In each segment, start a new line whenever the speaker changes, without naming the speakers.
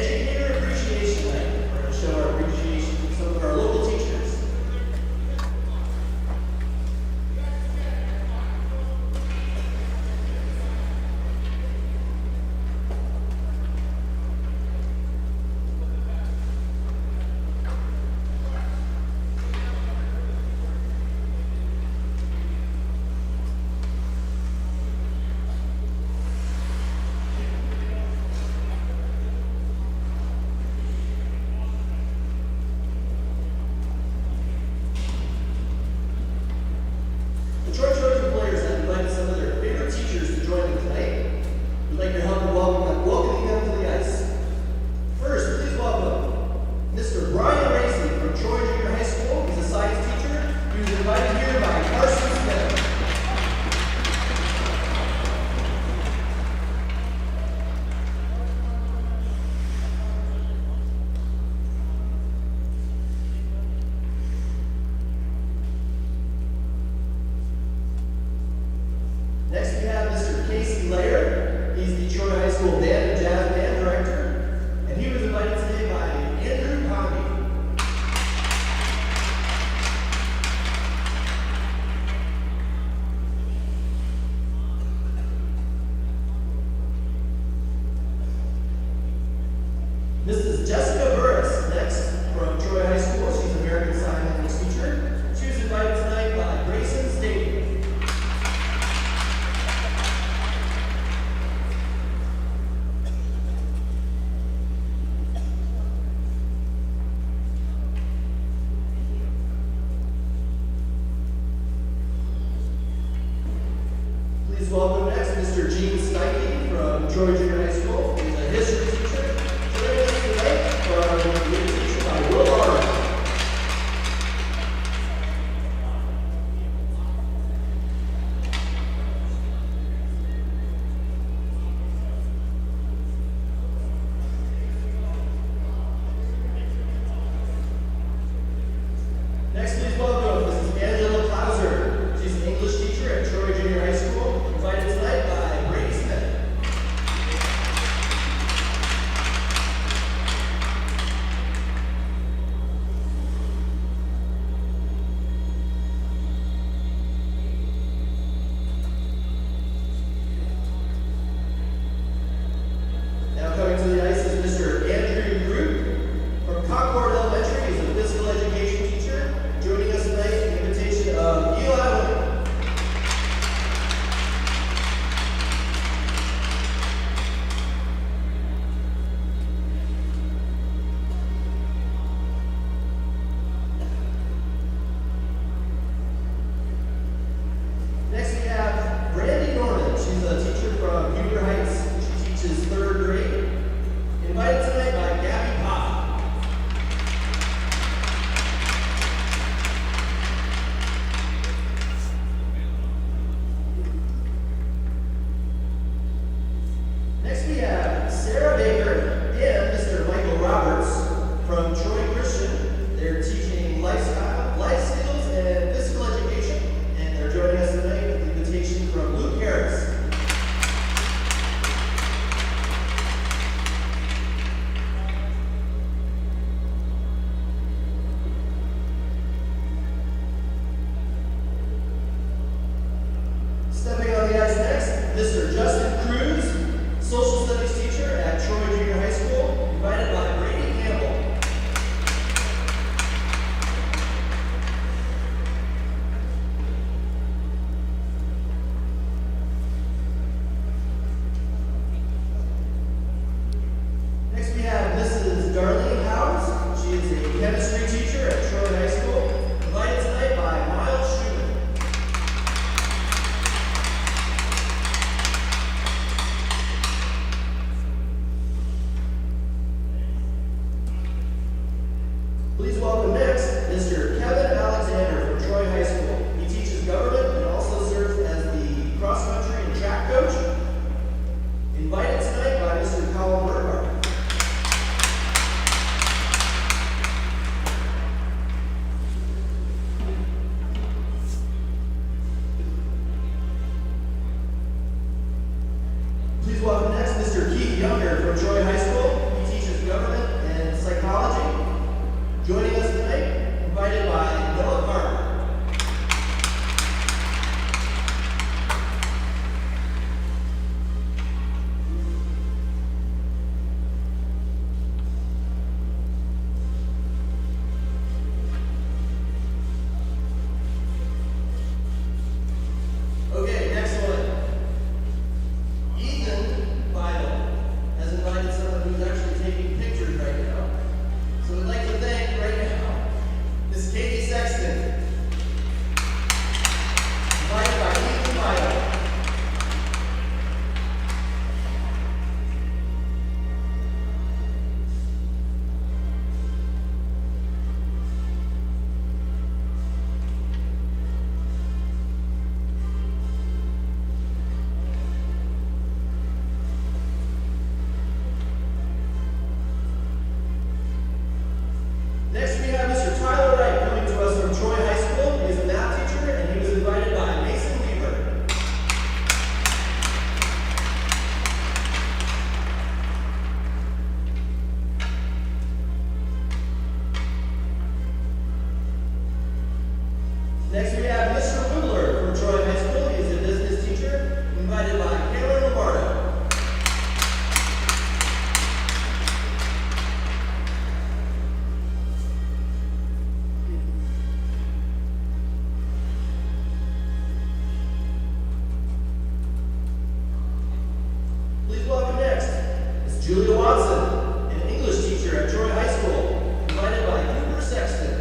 Educator Appreciation Night. We're going to show our appreciation to some of our local teachers. The Troy Trojan players have invited some of their favorite teachers to join them tonight. We'd like your help in welcoming them to the ice. First, please welcome Mr. Brian Racy from Troy Junior High School. He's a science teacher. He was invited here by Carson Smith. Next we have Mr. Casey Laird. He's the Troy High School Band and Jazz Band Director, and he was invited today by Andrew Conley. Mrs. Jessica Burris, next from Troy High School. She's an American Sign Language teacher. She was invited tonight by Grayson State. Please welcome next Mr. Gene Steinke from Troy Junior High School. He's a history teacher. Joining us tonight from being teacher by Will Arnold. Next, please welcome Mrs. Angela Klauser. She's an English teacher at Troy Junior High School, invited tonight by Brady Smith. Now coming to the ice is Mr. Andrew Groot from Concord Elementary. He's a physical education teacher. Joining us tonight at the invitation of Eli Winter. Next we have Brandy Norman. She's a teacher from Huber Heights. She teaches 3rd grade. Invited tonight by Gabby Pop. Next we have Sarah Baker and Mr. Michael Roberts from Troy Christian. They're teaching life skills, and physical education, and they're joining us tonight with the invitation from Luke Harris. Stepping on the ice next, Mr. Justin Cruz, social studies teacher at Troy Junior High School, invited by Brady Campbell. Next we have Mrs. Darlene Howes. She is a chemistry teacher at Troy High School, invited tonight by Miles Schumann. Please welcome next Mr. Kevin Alexander from Troy High School. He teaches government and also serves as the cross-country and track coach. Invited tonight by Mr. Colin Burkhart. Please welcome next Mr. Keith Younger from Troy High School. He teaches government taking pictures right now. So we'd like to thank right now Miss Katie Sexton, invited by Ethan Milo. Next, we have Mr. Tyler Wright coming to us from Troy High School. He is a math teacher, and he was invited by Mason Weaver. Next, we have Mr. Wibbler from Troy High School. He is a business teacher, invited by Cameron Lombardo. Please welcome next is Julia Watson, an English teacher at Troy High School, invited by Cooper Sexton.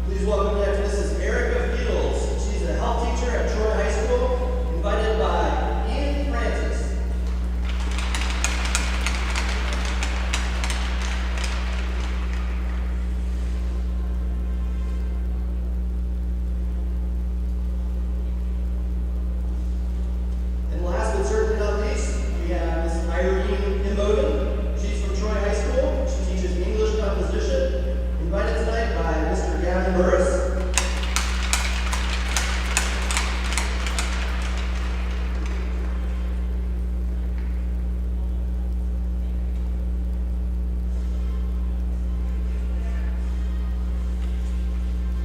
Please welcome next Mrs. Erica Fields. She's a health teacher at Troy High School, invited by Ian Francis. And last but certainly not least, we have Miss Irene Imboden. She's from Troy High School. She teaches English composition, invited tonight by Mr. Gavin Burris.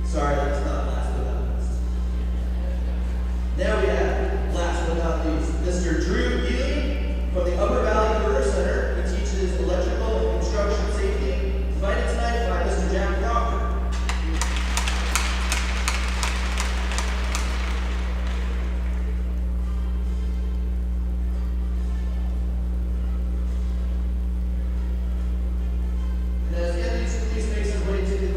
Sorry, that's not last but not least. Now we have, last but not least, Mr. Drew Ely from the Upper Valley Career Center. He teaches electrical and construction safety, invited tonight by Mr. Jack Crawford. And as Anthony please makes his way to the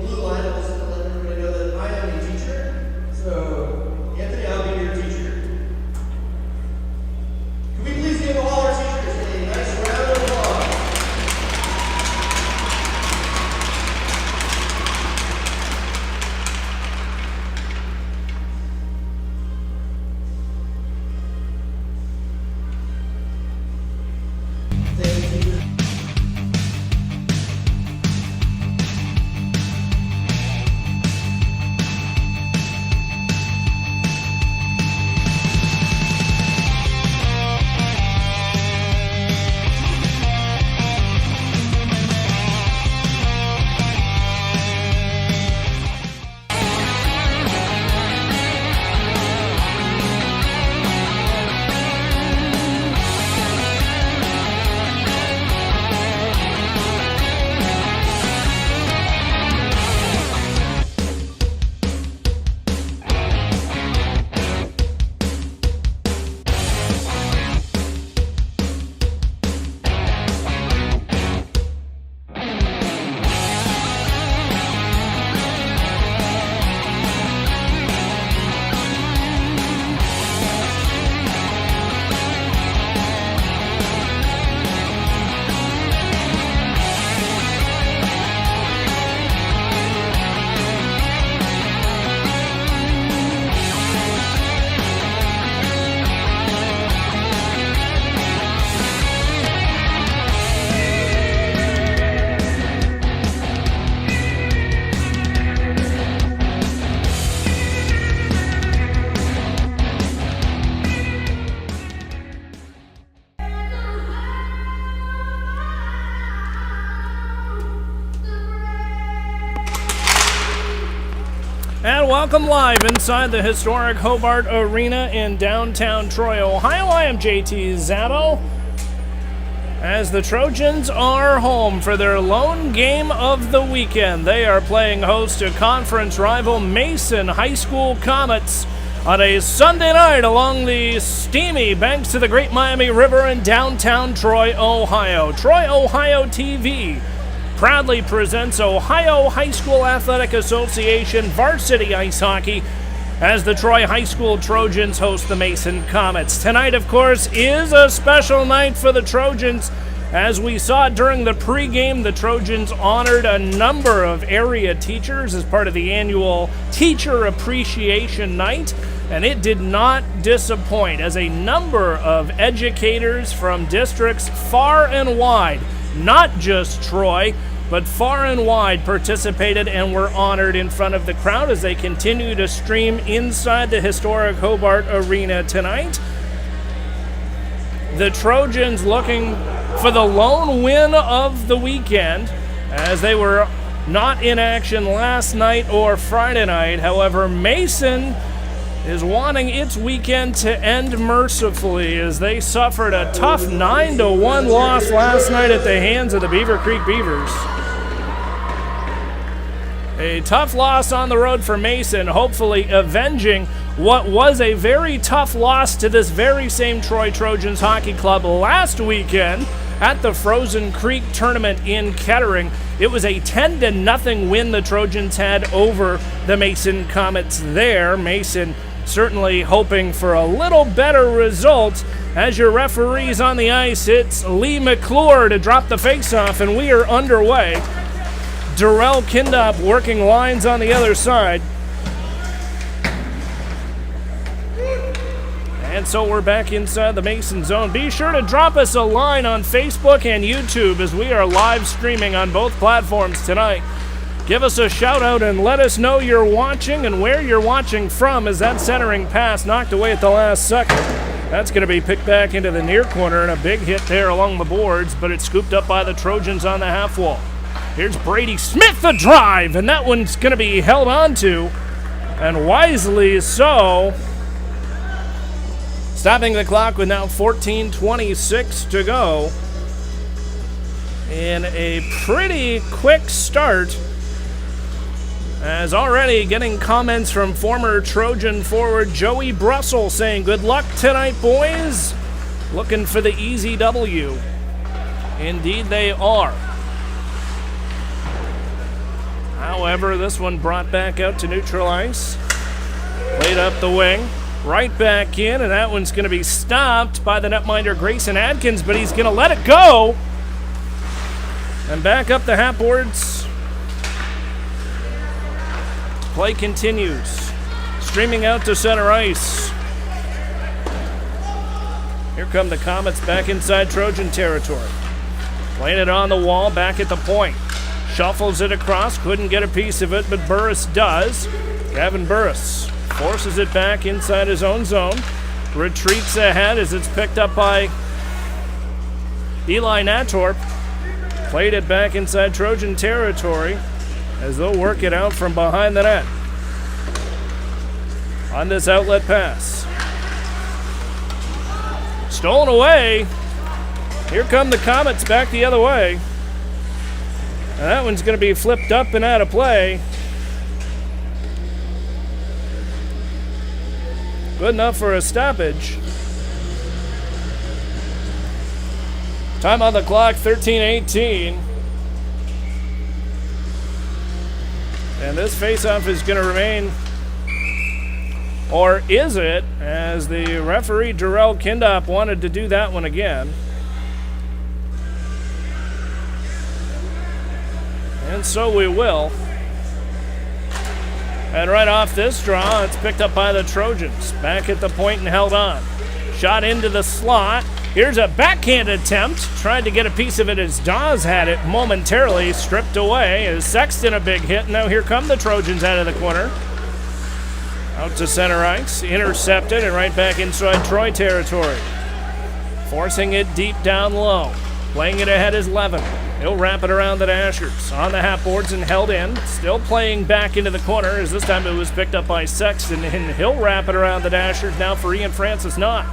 blue line, I'm just going to let everybody know that I am a teacher. So, Anthony, I'll be your teacher. Can we please give all our teachers a nice round of applause? Thank you, teachers.
And welcome live inside the historic Hobart Arena in downtown Troy, Ohio. I am JT Zatto. as the Trojans are home for their lone game of the weekend. They are playing host to conference rival Mason High School Comets on a Sunday night along the steamy banks of the Great Miami River in downtown Troy, Ohio. Troy, Ohio TV proudly presents Ohio High School Athletic Association varsity ice hockey as the Troy High School Trojans host the Mason Comets. Tonight, of course, is a special night for the Trojans. As we saw during the pregame, the Trojans honored a number of area teachers as part of the annual Teacher Appreciation Night, and it did not disappoint as a number of educators from districts far and wide, not just Troy, but far and wide, participated and were honored in front of the crowd as they continue to stream inside the historic Hobart Arena tonight. The Trojans looking for the lone win of the weekend as they were not in action last night or Friday night. However, Mason is wanting its weekend to end mercifully as they suffered a tough 9-1 loss last night at the hands of the Beaver Creek Beavers. A tough loss on the road for Mason, hopefully avenging what was a very tough loss to this very same Troy Trojans Hockey Club last weekend at the Frozen Creek tournament in Kettering. It was a 10-0 win the Trojans had over the Mason Comets there. Mason certainly hoping for a little better result. As your referees on the ice, it's Lee McClure to drop the faceoff, and we are underway. Darrell Kindop working lines on the other side. And so we're back inside the Mason zone. Be sure to drop us a line on Facebook and YouTube as we are live streaming on both platforms tonight. Give us a shout out and let us know you're watching and where you're watching from as that centering pass knocked away at the last second. That's going to be picked back into the near corner and a big hit there along the boards, but it's scooped up by the Trojans on the half wall. Here's Brady Smith, the drive, and that one's going to be held on to, and wisely so. Stopping the clock with now 14:26 to go. In a pretty quick start, as already getting comments from former Trojan forward Joey Brussel saying, "Good luck tonight, boys." Looking for the easy W. Indeed they are. However, this one brought back out to neutral ice. Played up the wing. Right back in, and that one's going to be stopped by the netminder Grayson Adkins, but he's going to let it go. And back up the half boards. Play continues. Streaming out to center ice. Here come the Comets back inside Trojan territory. Playing it on the wall, back at the point. Shuffles it across, couldn't get a piece of it, but Burris does. Gavin Burris forces it back inside his own zone. Retreats ahead as it's picked up by Eli Natorp. Played it back inside Trojan territory as they'll work it out from behind the net. On this outlet pass. Stolen away. Here come the Comets back the other way. And that one's going to be flipped up and out of play. Good enough for a stoppage. Time on the clock, 13:18. And this faceoff is going to remain, or is it, as the referee Darrell Kindop wanted to do that one again. And so we will. And right off this draw, it's picked up by the Trojans. Back at the point and held on. Shot into the slot. Here's a backhand attempt. Tried to get a piece of it as Dawes had it momentarily stripped away. As Sexton a big hit. Now here come the Trojans out of the corner. Out to center ice. Intercepted and right back inside Troy territory. Forcing it deep down low. Playing it ahead is Levin. He'll wrap it around the Dashers. On the half boards and held in. Still playing back into the corner as this time it was picked up by Sexton. And he'll wrap it around the Dashers now for Ian Francis Knott.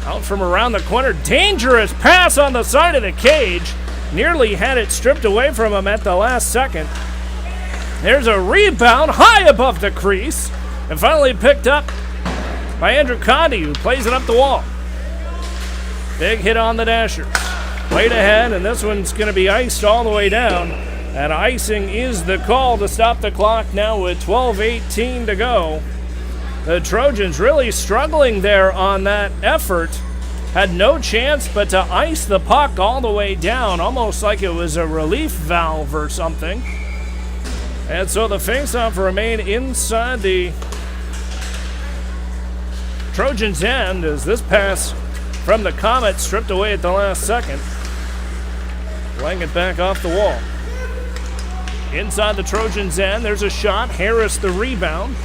Out from around the corner. Dangerous pass on the side of the cage. Nearly had it stripped away from him at the last second. There's a rebound high above the crease. And finally picked up by Andrew Condi, who plays it up the wall. Big hit on the Dashers. Played ahead, and this one's going to be iced all the way down. And icing is the call to stop the clock now with 12:18 to go. The Trojans really struggling there on that effort. Had no chance but to ice the puck all the way down, almost like it was a relief valve or something. And so the faceoff remained inside the Trojans' end as this pass from the Comets stripped away at the last second. Playing it back off the wall. Inside the Trojans' end, there's a shot. Harris the rebound.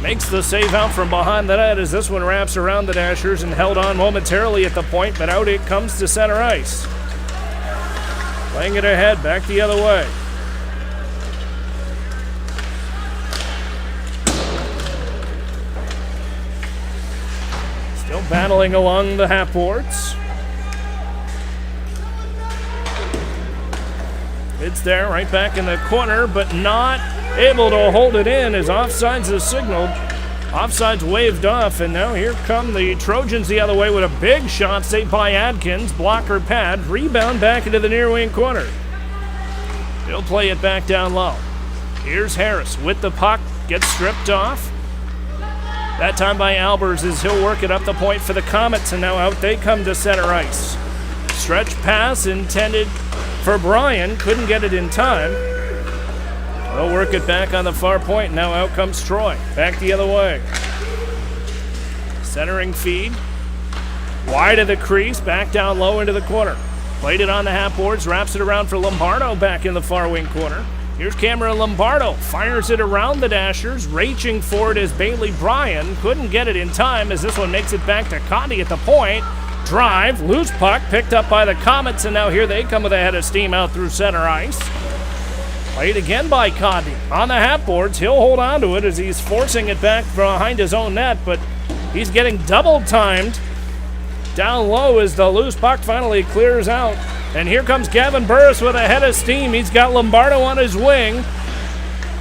Makes the save out from behind the net as this one wraps around the Dashers and held on momentarily at the point, but out it comes to center ice. Playing it ahead, back the other way. Still battling along the half boards. It's there, right back in the corner, but not able to hold it in as offsides is signaled. Offsides waved off, and now here come the Trojans the other way with a big shot saved by Adkins. Blocker pad, rebound back into the near wing corner. He'll play it back down low. Here's Harris with the puck, gets stripped off. That time by Albers as he'll work it up the point for the Comets, and now out they come to center ice. Stretch pass intended for Bryan, couldn't get it in time. They'll work it back on the far point. Now out comes Troy. Back the other way. Centering feed. Wide of the crease. Back down low into the corner. Played it on the half boards. Wraps it around for Lombardo back in the far wing corner. Here's Cameron Lombardo. Fires it around the Dashers. Raging for it is Bailey Bryan. Couldn't get it in time as this one makes it back to Condi at the point. Drive. Loose puck. Picked up by the Comets. And now here they come with a head of steam out through center ice. Played again by Condi. On the half boards, he'll hold on to it as he's forcing it back behind his own net, but he's getting double timed down low as the loose puck finally clears out. And here comes Gavin Burris with a head of steam. He's got Lombardo on his wing.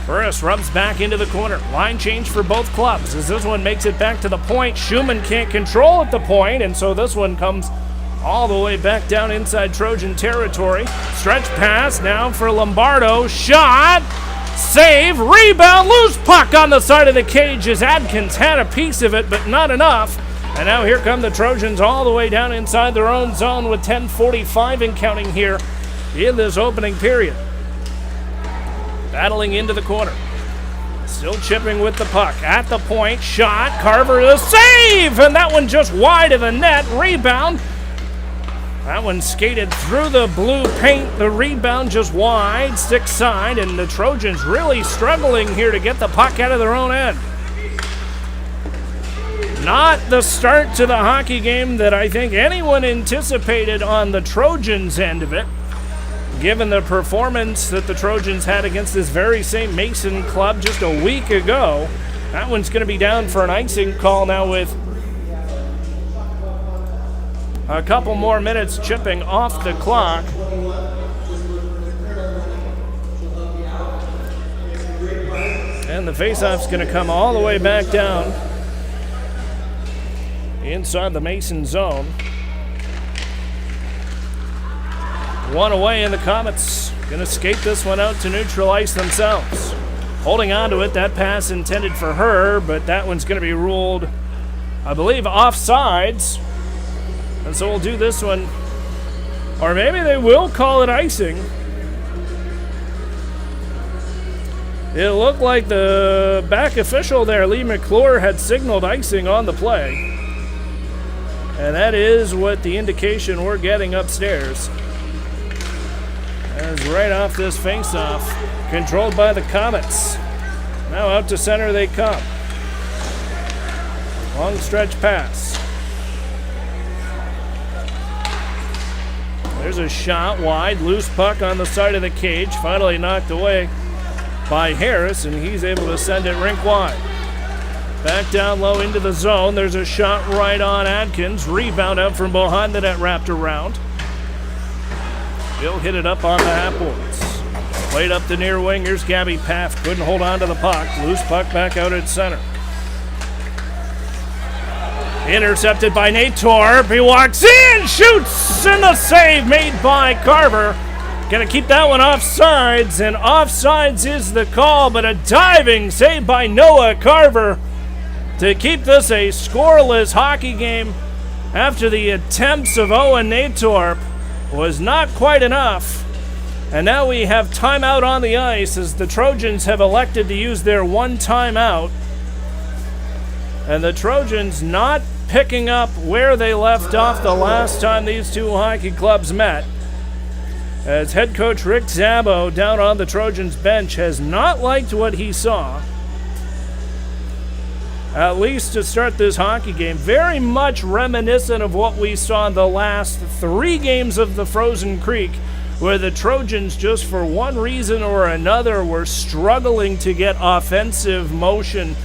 Burris rubs back into the corner. Line change for both clubs as this one makes it back to the point. Schumann can't control at the point, and so this one comes all the way back down inside Trojan territory. Stretch pass now for Lombardo. Shot! Save! Rebound! Loose puck on the side of the cage as Adkins had a piece of it, but not enough. And now here come the Trojans all the way down inside their own zone with 10:45 and counting here in this opening period. Battling into the corner. Still chipping with the puck. At the point. Shot. Carver the save! And that one just wide of the net. Rebound. That one skated through the blue paint. The rebound just wide, stick side, and the Trojans really struggling here to get the puck out of their own end. Not the start to the hockey game that I think anyone anticipated on the Trojans' end of it, given the performance that the Trojans had against this very same Mason club just a week ago. That one's going to be down for an icing call now with a couple more minutes chipping off the clock. And the faceoff's going to come all the way back down inside the Mason zone. One away, and the Comets going to skate this one out to neutral ice themselves. Holding on to it, that pass intended for her, but that one's going to be ruled, I believe, offsides. And so we'll do this one, or maybe they will call it icing. It looked like the back official there, Lee McClure, had signaled icing on the play. And that is what the indication we're getting upstairs. As right off this faceoff, controlled by the Comets. Now out to center they come. Long stretch pass. There's a shot wide, loose puck on the side of the cage, finally knocked away by Harris, and he's able to send it rink wide. Back down low into the zone. There's a shot right on Adkins. Rebound out from behind the net, wrapped around. He'll hit it up on the half boards. Played up the near wing. Here's Gabby Paff. Couldn't hold on to the puck. Loose puck back out at center. Intercepted by Nate Torp. He walks in, shoots, and the save made by Carver. Gonna keep that one offsides, and offsides is the call, but a diving save by Noah Carver to keep this a scoreless hockey game after the attempts of Owen Natorp was not quite enough. And now we have timeout on the ice as the Trojans have elected to use their one timeout. And the Trojans not picking up where they left off the last time these two hockey clubs met. As head coach Rick Szabo down on the Trojans bench has not liked what he saw, at least to start this hockey game. Very much reminiscent of what we saw in the last 3 games of the Frozen Creek, where the Trojans, just for one reason or another, were struggling to get offensive motion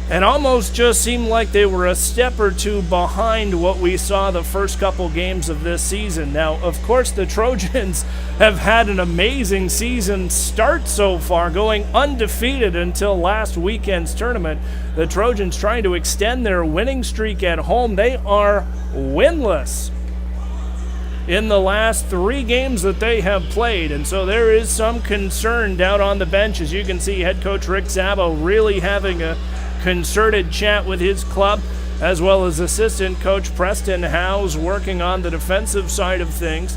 and almost just seemed like they were a step or two behind what we saw the first couple games of this season. Now, of course, the Trojans have had an amazing season start so far, going undefeated until last weekend's tournament. The Trojans trying to extend their winning streak at home. They are winless in the last 3 games that they have played, and so there is some concern down on the bench. As you can see, head coach Rick Szabo really having a concerted chat with his club, as well as assistant coach Preston Howes working on the defensive side of things.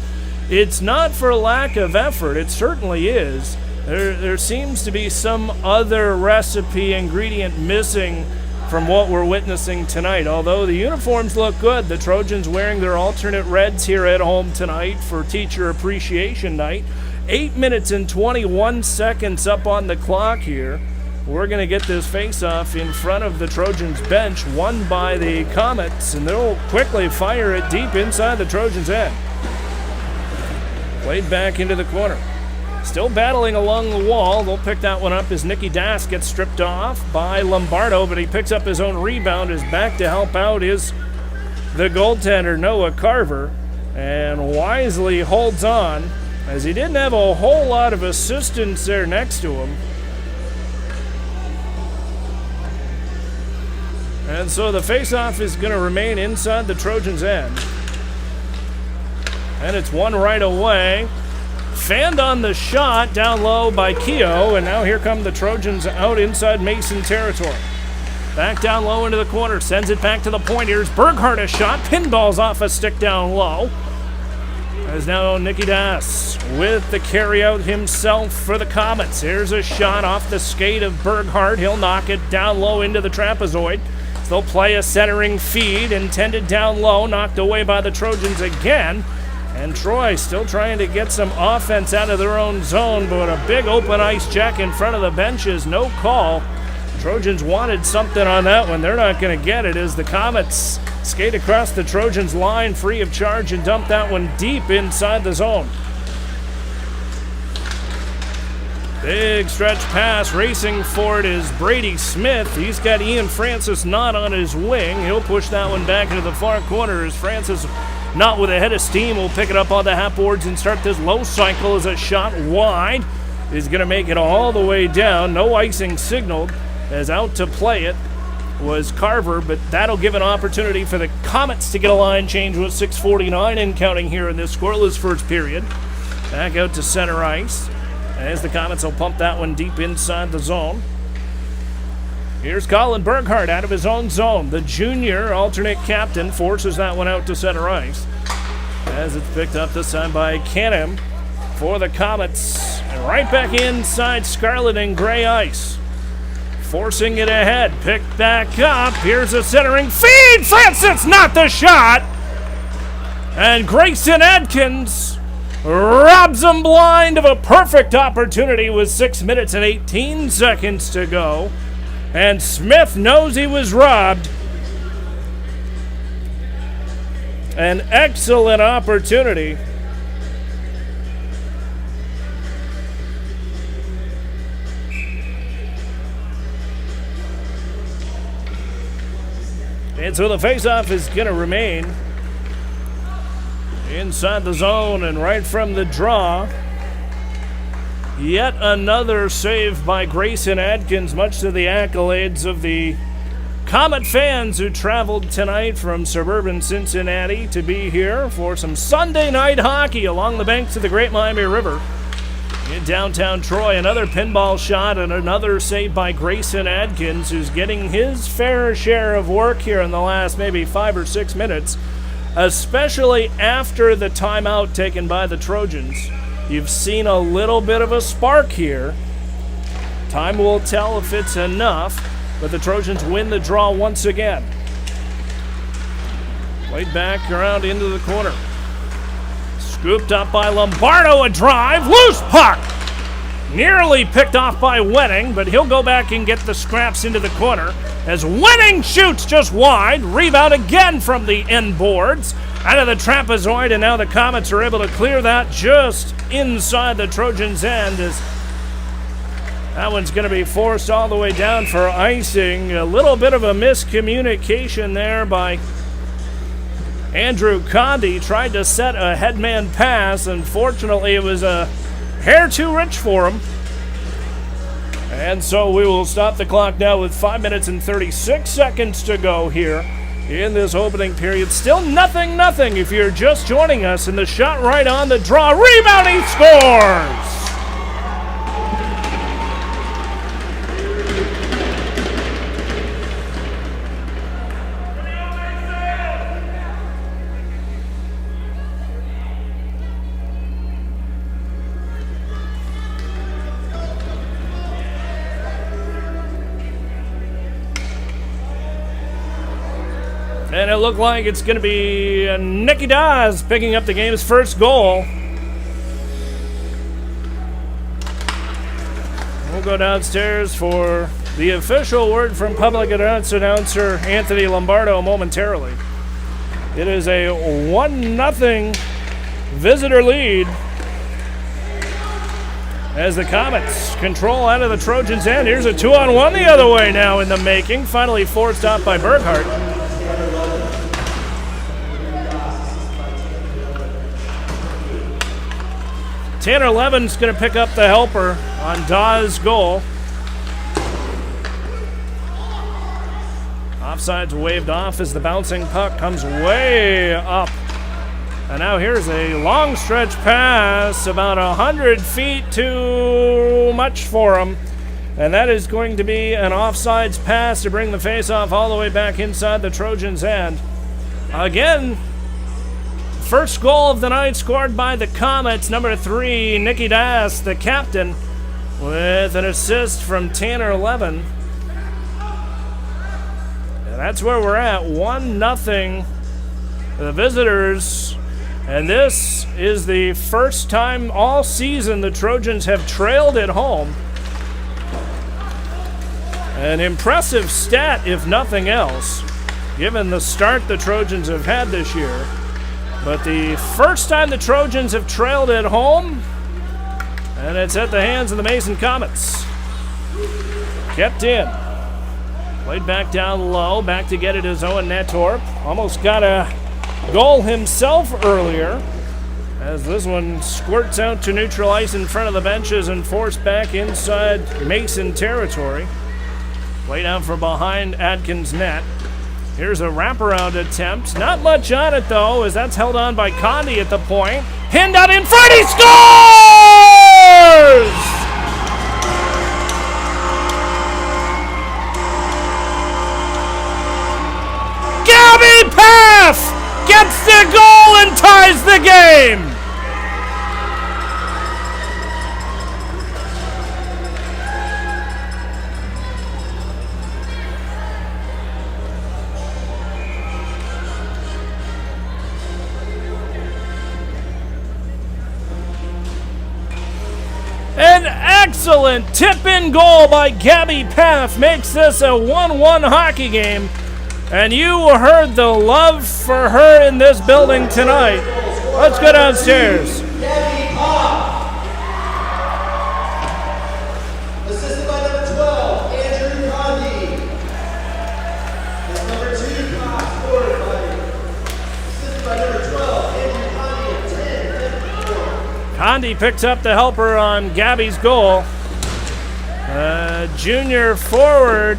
It's not for lack of effort, it certainly is. There seems to be some other recipe ingredient missing from what we're witnessing tonight. Although the uniforms look good, the Trojans wearing their alternate reds here at home tonight for Teacher Appreciation Night. 8 minutes and 21 seconds up on the clock here. We're going to get this face-off in front of the Trojans bench, won by the Comets, and they'll quickly fire it deep inside the Trojans' end. Played back into the corner. Still battling along the wall. They'll pick that one up as Nicky Das gets stripped off by Lombardo, but he picks up his own rebound. Is back to help out is the goaltender, Noah Carver, and wisely holds on, as he didn't have a whole lot of assistance there next to him. And so the faceoff is going to remain inside the Trojans' end. And it's one right away. Fanned on the shot down low by Keogh, and now here come the Trojans out inside Mason territory. Back down low into the corner, sends it back to the point. Here's Berghardt, a shot, pinballs off a stick down low. As now Nicky Das with the carry-out himself for the Comets. Here's a shot off the skate of Berghardt. He'll knock it down low into the trapezoid. They'll play a centering feed, intended down low, knocked away by the Trojans again. And Troy still trying to get some offense out of their own zone, but a big open ice check in front of the benches, no call. Trojans wanted something on that one. They're not going to get it as the Comets skate across the Trojans line free of charge and dump that one deep inside the zone. Big stretch pass, racing for it is Brady Smith. He's got Ian Francis not on his wing. He'll push that one back into the far corner as Francis, not with a head of steam, will pick it up on the half boards and start this low cycle as a shot wide is going to make it all the way down. No icing signaled, as out to play it was Carver, but that'll give an opportunity for the Comets to get a line change with 6:49 and counting here in this scoreless first period. Back out to center ice as the Comets will pump that one deep inside the zone. Here's Colin Berghardt out of his own zone. The junior alternate captain forces that one out to center ice as it's picked up this time by Canham for the Comets. And right back inside scarlet and gray ice. Forcing it ahead, picked back up. Here's a centering feed. Francis, not the shot. And Grayson Adkins robs them blind of a perfect opportunity with 6 minutes and 18 seconds to go. And Smith knows he was robbed. An excellent opportunity. And so the faceoff is going to remain inside the zone and right from the draw. Yet another save by Grayson Adkins, much to the accolades of the Comet fans who traveled tonight from suburban Cincinnati to be here for some Sunday night hockey along the banks of the Great Miami River. In downtown Troy, another pinball shot and another save by Grayson Adkins, who's getting his fair share of work here in the last maybe 5 or 6 minutes, especially after the timeout taken by the Trojans. You've seen a little bit of a spark here. Time will tell if it's enough, but the Trojans win the draw once again. Played back around into the corner. Scooped up by Lombardo, a drive, loose puck! Nearly picked off by Wenning, but he'll go back and get the scraps into the corner as Wenning shoots just wide. Rebound again from the end boards. Out of the trapezoid, and now the Comets are able to clear that just inside the Trojans' end as that one's going to be forced all the way down for icing. A little bit of a miscommunication there by Andrew Condi. Tried to set a headman pass. Unfortunately, it was a hair too rich for him. And so we will stop the clock now with 5 minutes and 36 seconds to go here in this opening period. Still nothing if you're just joining us, and the shot right on the draw. Rebound, he scores! And it looked like it's going to be Nicky Dawes picking up the game's first goal. We'll go downstairs for the official word from public announcer Anthony Lombardo momentarily. It is a 1-0 visitor lead as the Comets control out of the Trojans' end. Here's a 2-on-1 the other way now in the making. Finally forced out by Berghardt. Tanner Levin's going to pick up the helper on Dawes' goal. Offside's waved off as the bouncing puck comes way up. And now here's a long stretch pass, about 100 feet too much for him. And that is going to be an offsides pass to bring the faceoff all the way back inside the Trojans' end. Again, first goal of the night scored by the Comets, number 3, Nicky Dawes, the captain, with an assist from Tanner Levin. And that's where we're at, 1-0. The visitors, and this is the first time all season the Trojans have trailed at home. An impressive stat, if nothing else, given the start the Trojans have had this year. But the first time the Trojans have trailed at home, and it's at the hands of the Mason Comets. Kept in. Played back down low, back to get it is Owen Natorp. Almost got a goal himself earlier, as this one squirts out to neutral ice in front of the benches and forced back inside Mason territory. Played out from behind Adkins' net. Here's a wraparound attempt. Not much on it, though, as that's held on by Condi at the point. Pinned out in front, he scores! Gabby Paff gets the goal and ties the game! An excellent tip-in goal by Gabby Paff makes this a 1-1 hockey game. And you heard the love for her in this building tonight. Let's go downstairs.
Gabby Paff. Assisted by number 12, Andrew Condi. As number 2,
Condi picks up the helper on Gabby's goal. Junior forward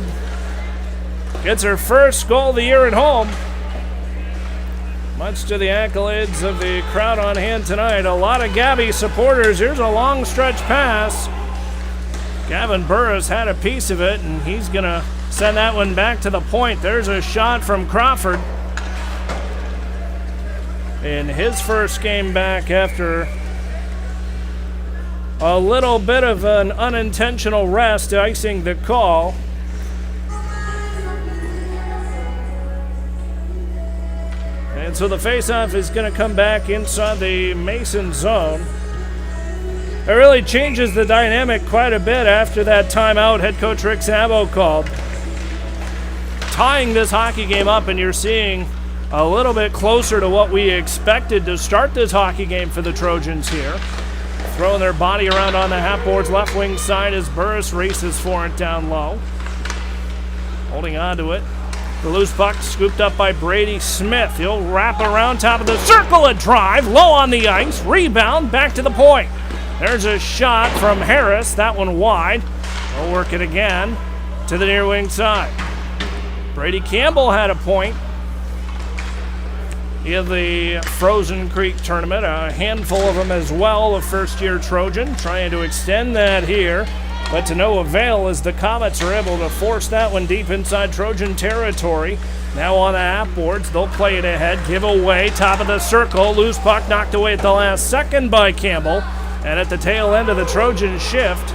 gets her first goal of the year at home. Much to the accolades of the crowd on hand tonight. A lot of Gabby supporters. Here's a long stretch pass. Gavin Burris had a piece of it, and he's going to send that one back to the point. There's a shot from Crawford in his first game back after a little bit of an unintentional rest, icing the call. And so the faceoff is going to come back inside the Mason zone. It really changes the dynamic quite a bit after that timeout head coach Rick Sabo called. Tying this hockey game up, and you're seeing a little bit closer to what we expected to start this hockey game for the Trojans here. Throwing their body around on the half boards left wing side as Burris races for it down low. Holding on to it. The loose puck scooped up by Brady Smith. He'll wrap around top of the circle, a drive, low on the ice, rebound, back to the point. There's a shot from Harris, that one wide. They'll work it again to the near wing side. Brady Campbell had a point in the Frozen Creek tournament, a handful of them as well, a first-year Trojan, trying to extend that here, but to no avail as the Comets are able to force that one deep inside Trojan territory. Now on the half boards, they'll play it ahead, give away, top of the circle, loose puck knocked away at the last second by Campbell, and at the tail end of the Trojan shift,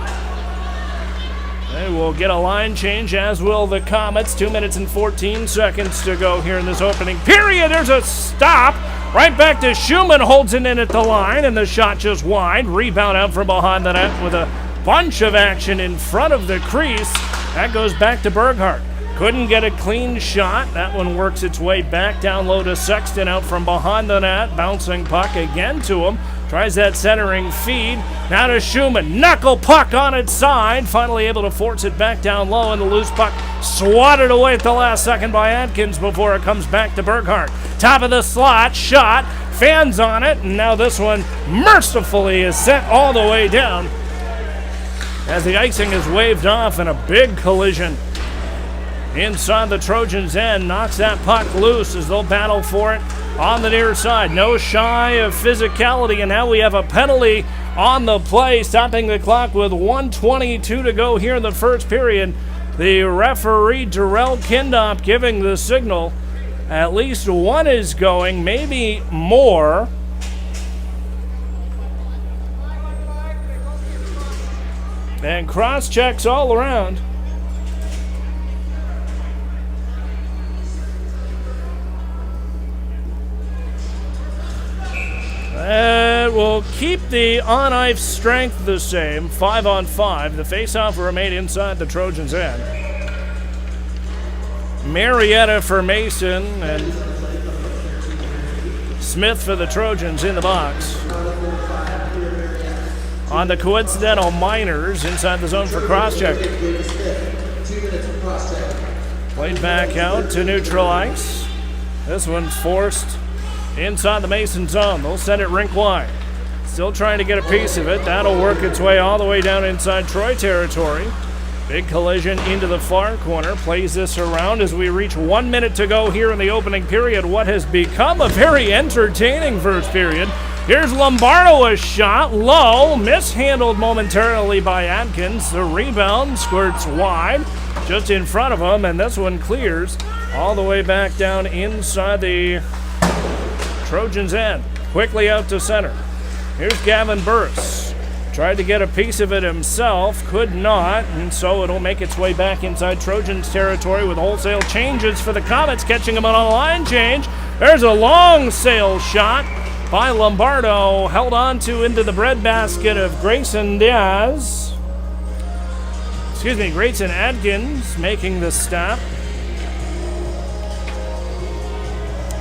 they will get a line change, as will the Comets. 2 minutes and 14 seconds to go here in this opening period. There's a stop. Right back to Schumann, holds it in at the line, and the shot just wide. Rebound out from behind the net with a bunch of action in front of the crease. That goes back to Berghardt. Couldn't get a clean shot. That one works its way back down low to Sexton out from behind the net. Bouncing puck again to him. Tries that centering feed. Now to Schumann. Knuckle puck on its side. Finally able to force it back down low, and the loose puck swatted away at the last second by Atkins before it comes back to Berghardt. Top of the slot. Shot. Fans on it. And now this one mercifully is sent all the way down as the icing is waved off in a big collision inside the Trojans' end. Knocks that puck loose as they'll battle for it on the near side. No shy of physicality, and now we have a penalty on the play, stopping the clock with 1:22 to go here in the first period. The referee, Darrell Kindop, giving the signal. At least one is going, maybe more. And cross checks all around. That will keep the on-ice strength the same, 5-on-5. The face-off will remain inside the Trojans' end. Marietta for Mason and Smith for the Trojans in the box. On the coincidental minors inside the zone for cross-check. Played back out to neutral ice. This one's forced inside the Mason zone. They'll send it rink wide. Still trying to get a piece of it. That'll work its way all the way down inside Troy territory. Big collision into the far corner. Plays this around as we reach 1 minute to go here in the opening period. What has become a very entertaining first period. Here's Lombardo, a shot low, mishandled momentarily by Atkins. The rebound squirts wide, just in front of him, and this one clears all the way back down inside the Trojans' end. Quickly out to center. Here's Gavin Burris. Tried to get a piece of it himself, could not, and so it'll make its way back inside Trojans' territory with wholesale changes for the Comets, catching him on a line change. There's a long sail shot by Lombardo, held on to into the breadbasket of Grayson Atkins making the stop.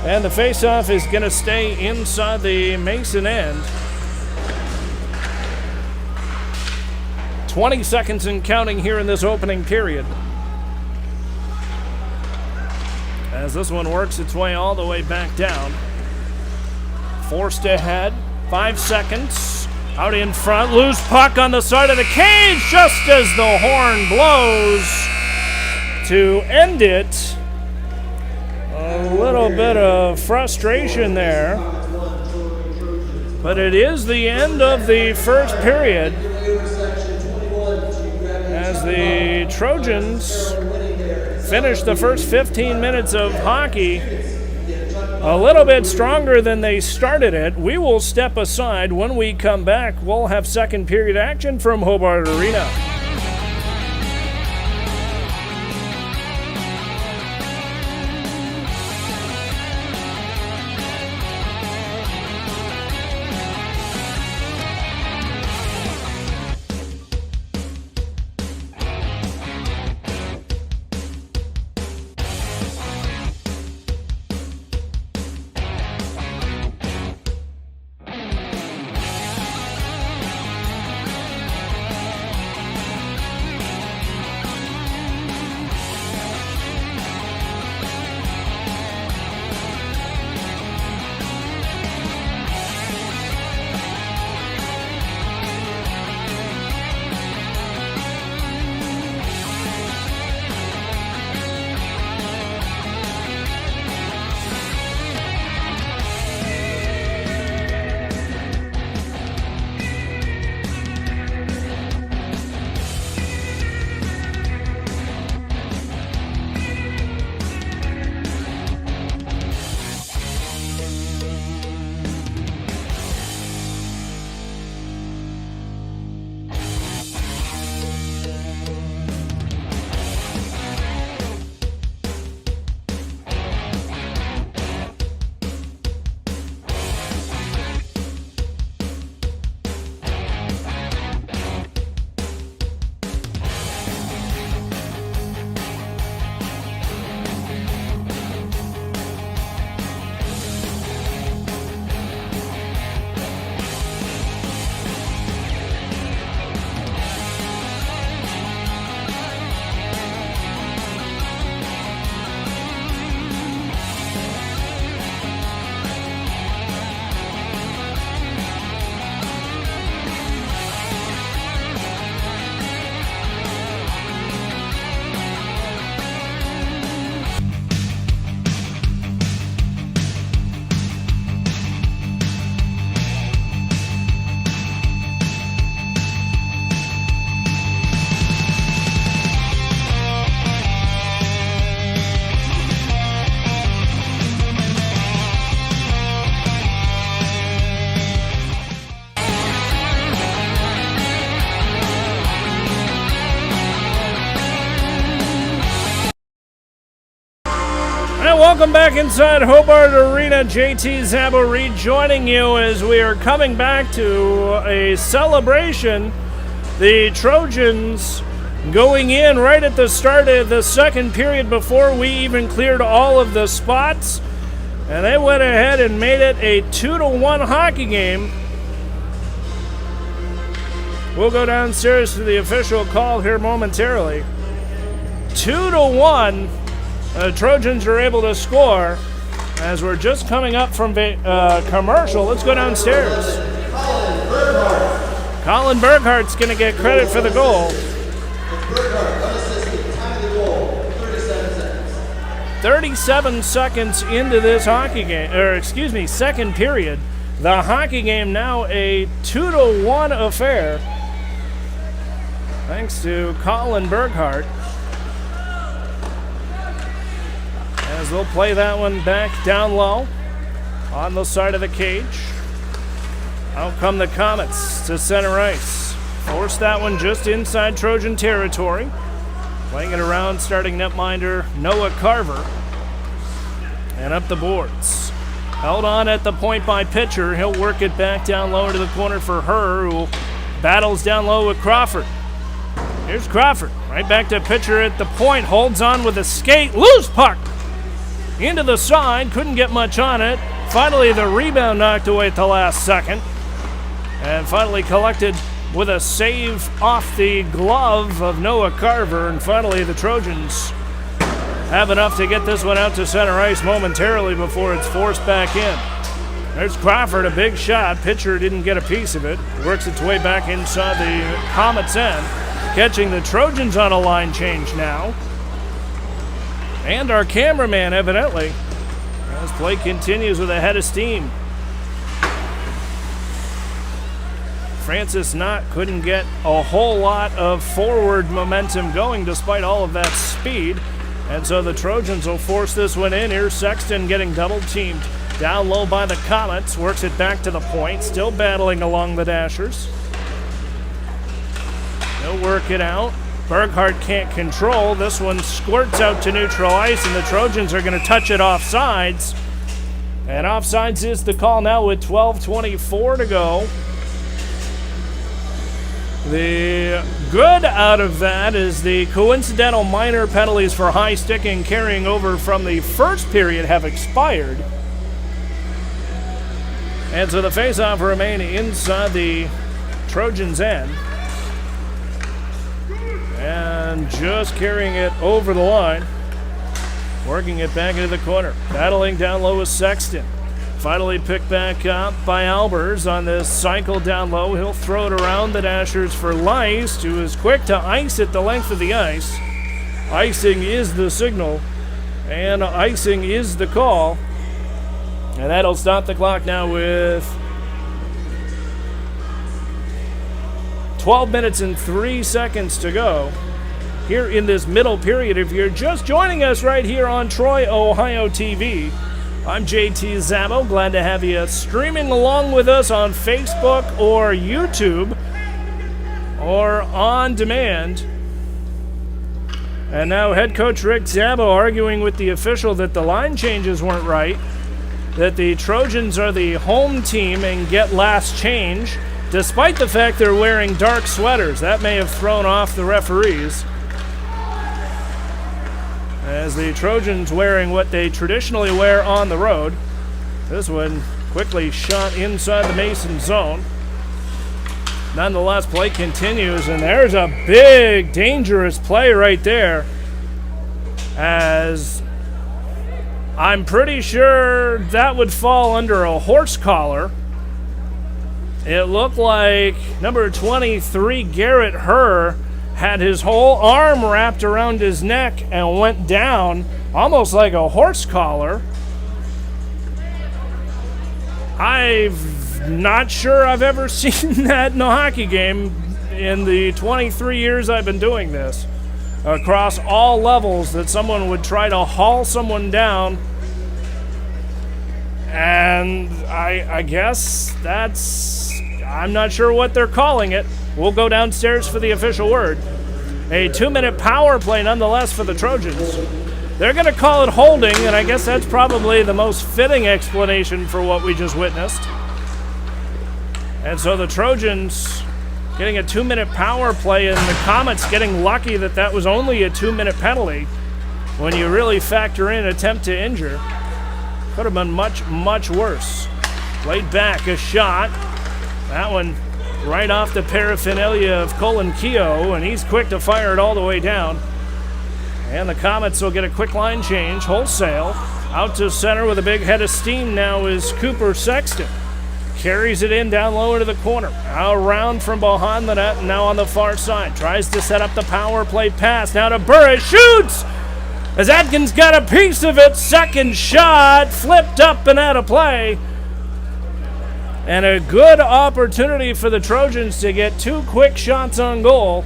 And the faceoff is going to stay inside the Mason end. 20 seconds and counting here in this opening period. As this one works its way all the way back down. Forced ahead. 5 seconds. Out in front, loose puck on the side of the cage just as the horn blows to end it. A little bit of frustration there. But it is the end of the first period as the Trojans finish the first 15 minutes of hockey a little bit stronger than they started it. We will step aside. When we come back, we'll have second period action from Hobart Arena. Welcome back inside Hobart Arena. JT Zabo rejoining you as we are coming back to a celebration. The Trojans going in right at the start of the second period before we even cleared all of the spots. And they went ahead and made it a 2-1 hockey game. We'll go downstairs to the official call here momentarily. 2-1. The Trojans are able to score as we're just coming up from commercial. Let's go downstairs. Colin Burghart's going to get credit for the goal. 37 seconds into this hockey game, second period. The hockey game now a 2-1 affair. Thanks to Colin Burghart. As they'll play that one back down low on the side of the cage. Out come the Comets to center ice. Force that one just inside Trojan territory. Playing it around, starting netminder Noah Carver. And up the boards. Held on at the point by Pitcher. He'll work it back down low to the corner for her, who battles down low with Crawford. Here's Crawford. Right back to Pitcher at the point. Holds on with a skate. Loose puck. Into the side, couldn't get much on it. Finally, the rebound knocked away at the last second. And finally collected with a save off the glove of Noah Carver. And finally, the Trojans have enough to get this one out to center ice momentarily before it's forced back in. There's Crawford, a big shot. Pitcher didn't get a piece of it. Works its way back inside the Comets' end. Catching the Trojans on a line change now. And our cameraman, evidently, as play continues with a head of steam. Francis Knott couldn't get a whole lot of forward momentum going despite all of that speed. And so the Trojans will force this one in. Here's Sexton getting double teamed. Down low by the Comets, works it back to the point, still battling along the Dashers. They'll work it out. Berghardt can't control. This one squirts out to neutral ice, and the Trojans are going to touch it offsides. And offsides is the call now with 12:24 to go. The good out of that is the coincidental minor penalties for high sticking carrying over from the first period have expired. And so the faceoff will remain inside the Trojans' end. And just carrying it over the line. Working it back into the corner. Battling down low with Sexton. Finally picked back up by Albers on this cycle down low. He'll throw it around the Dashers for Leist, who is quick to ice it the length of the ice. Icing is the signal. And icing is the call. And that'll stop the clock now with 12 minutes and 3 seconds to go here in this middle period. If you're just joining us right here on Troy, Ohio TV, I'm JT Zabo. Glad to have you streaming along with us on Facebook or YouTube or on demand. And now head coach Rick Zabo arguing with the official that the line changes weren't right, that the Trojans are the home team and get last change, despite the fact they're wearing dark sweaters. That may have thrown off the referees, as the Trojans wearing what they traditionally wear on the road. This one quickly shot inside the Mason zone. Nonetheless, play continues, and there's a big, dangerous play right there, as I'm pretty sure that would fall under a horse collar. It looked like number 23, Garrett Herr, had his whole arm wrapped around his neck and went down almost like a horse collar. I'm not sure I've ever seen that in a hockey game in the 23 years I've been doing this. Across all levels, that someone would try to haul someone down. And I guess I'm not sure what they're calling it. We'll go downstairs for the official word. A 2-minute power play nonetheless for the Trojans. They're going to call it holding, and I guess that's probably the most fitting explanation for what we just witnessed. And so the Trojans getting a 2-minute power play, and the Comets getting lucky that that was only a 2-minute penalty when you really factor in attempt to injure. Could have been much, much worse. Laid back, a shot. That one right off the paraphernalia of Colin Keogh, and he's quick to fire it all the way down. And the Comets will get a quick line change, wholesale. Out to center with a big head of steam now is Cooper Sexton. Carries it in down low into the corner. Around from behind the net, and now on the far side. Tries to set up the power play pass. Now to Burris. Shoots! As Atkins got a piece of it. Second shot. Flipped up and out of play. And a good opportunity for the Trojans to get 2 quick shots on goal.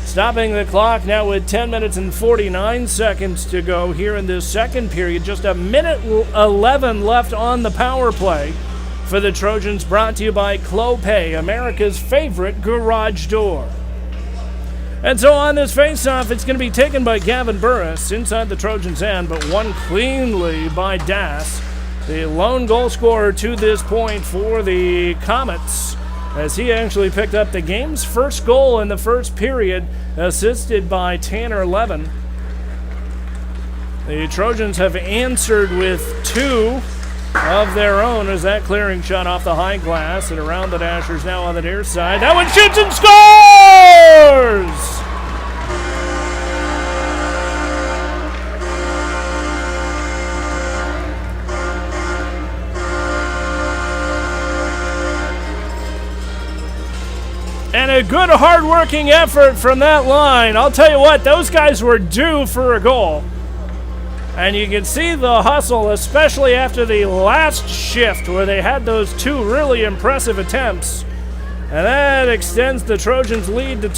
Stopping the clock now with 10 minutes and 49 seconds to go here in this second period. Just a minute 11 left on the power play for the Trojans, brought to you by Clopay, America's favorite garage door. And so on this faceoff, it's going to be taken by Gavin Burris inside the Trojans' end, but won cleanly by Das, the lone goal scorer to this point for the Comets, as he actually picked up the game's first goal in the first period, assisted by Tanner Levin. The Trojans have answered with 2 of their own, as that clearing shot off the high glass and around the Dashers now on the near side. That one shoots and scores! good, hard-working effort from that line. I'll tell you what, those guys were due for a goal. And you can see the hustle, especially after the last shift where they had those two really impressive attempts. And that extends the Trojans' lead to 2.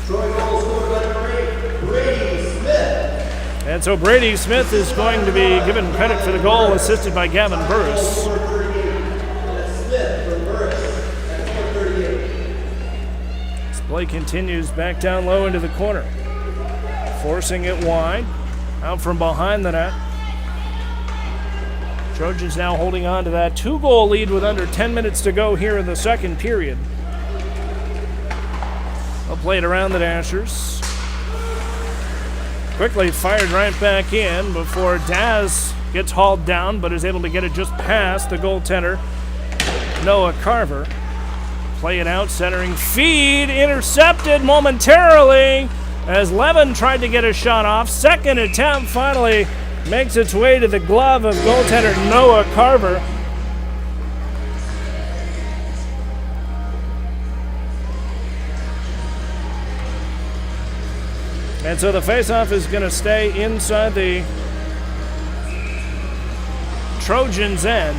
Troy goal scored by Brady Smith.
And so Brady Smith is going to be given credit for the goal, assisted by Gavin Burris.
That's Smith from Burris. That's 38.
This play continues back down low into the corner. Forcing it wide, out from behind the net. Trojans now holding on to that 2-goal lead with under 10 minutes to go here in the second period. They'll play it around the Dashers. Quickly fired right back in before Daz gets hauled down, but is able to get it just past the goaltender, Noah Carver. Play it out, centering feed, intercepted momentarily as Levin tried to get a shot off. Second attempt finally makes its way to the glove of goaltender Noah Carver. And so the faceoff is going to stay inside the Trojans' end.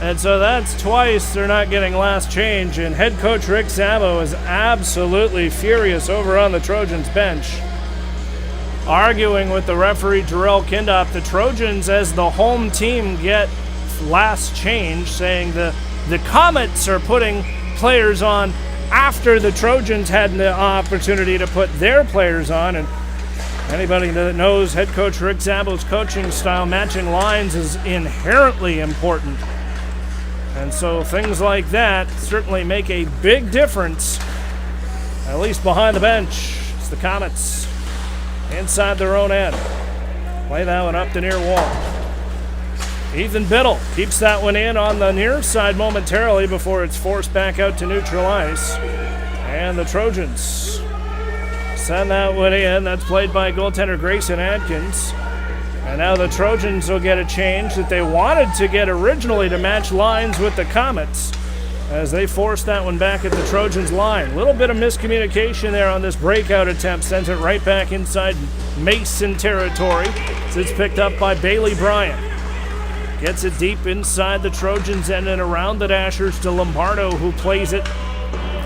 And so that's twice they're not getting last change, and head coach Rick Szabo is absolutely furious over on the Trojans bench, arguing with the referee Jarrell Kindop. The Trojans, as the home team, get last change, saying the Comets are putting players on after the Trojans had the opportunity to put their players on. And anybody that knows head coach Rick Szabo's coaching style, matching lines is inherently important. And so things like that certainly make a big difference, at least behind the bench. It's the Comets inside their own end. Play that one up the near wall. Ethan Biddle keeps that one in on the near side momentarily before it's forced back out to neutral ice. And the Trojans send that one in. That's played by goaltender Grayson Adkins. And now the Trojans will get a change that they wanted to get originally to match lines with the Comets, as they forced that one back at the Trojans line. A little bit of miscommunication there on this breakout attempt, sends it right back inside Mason territory. It's picked up by Bailey Bryant. Gets it deep inside the Trojans end and around the Dashers to Lombardo, who plays it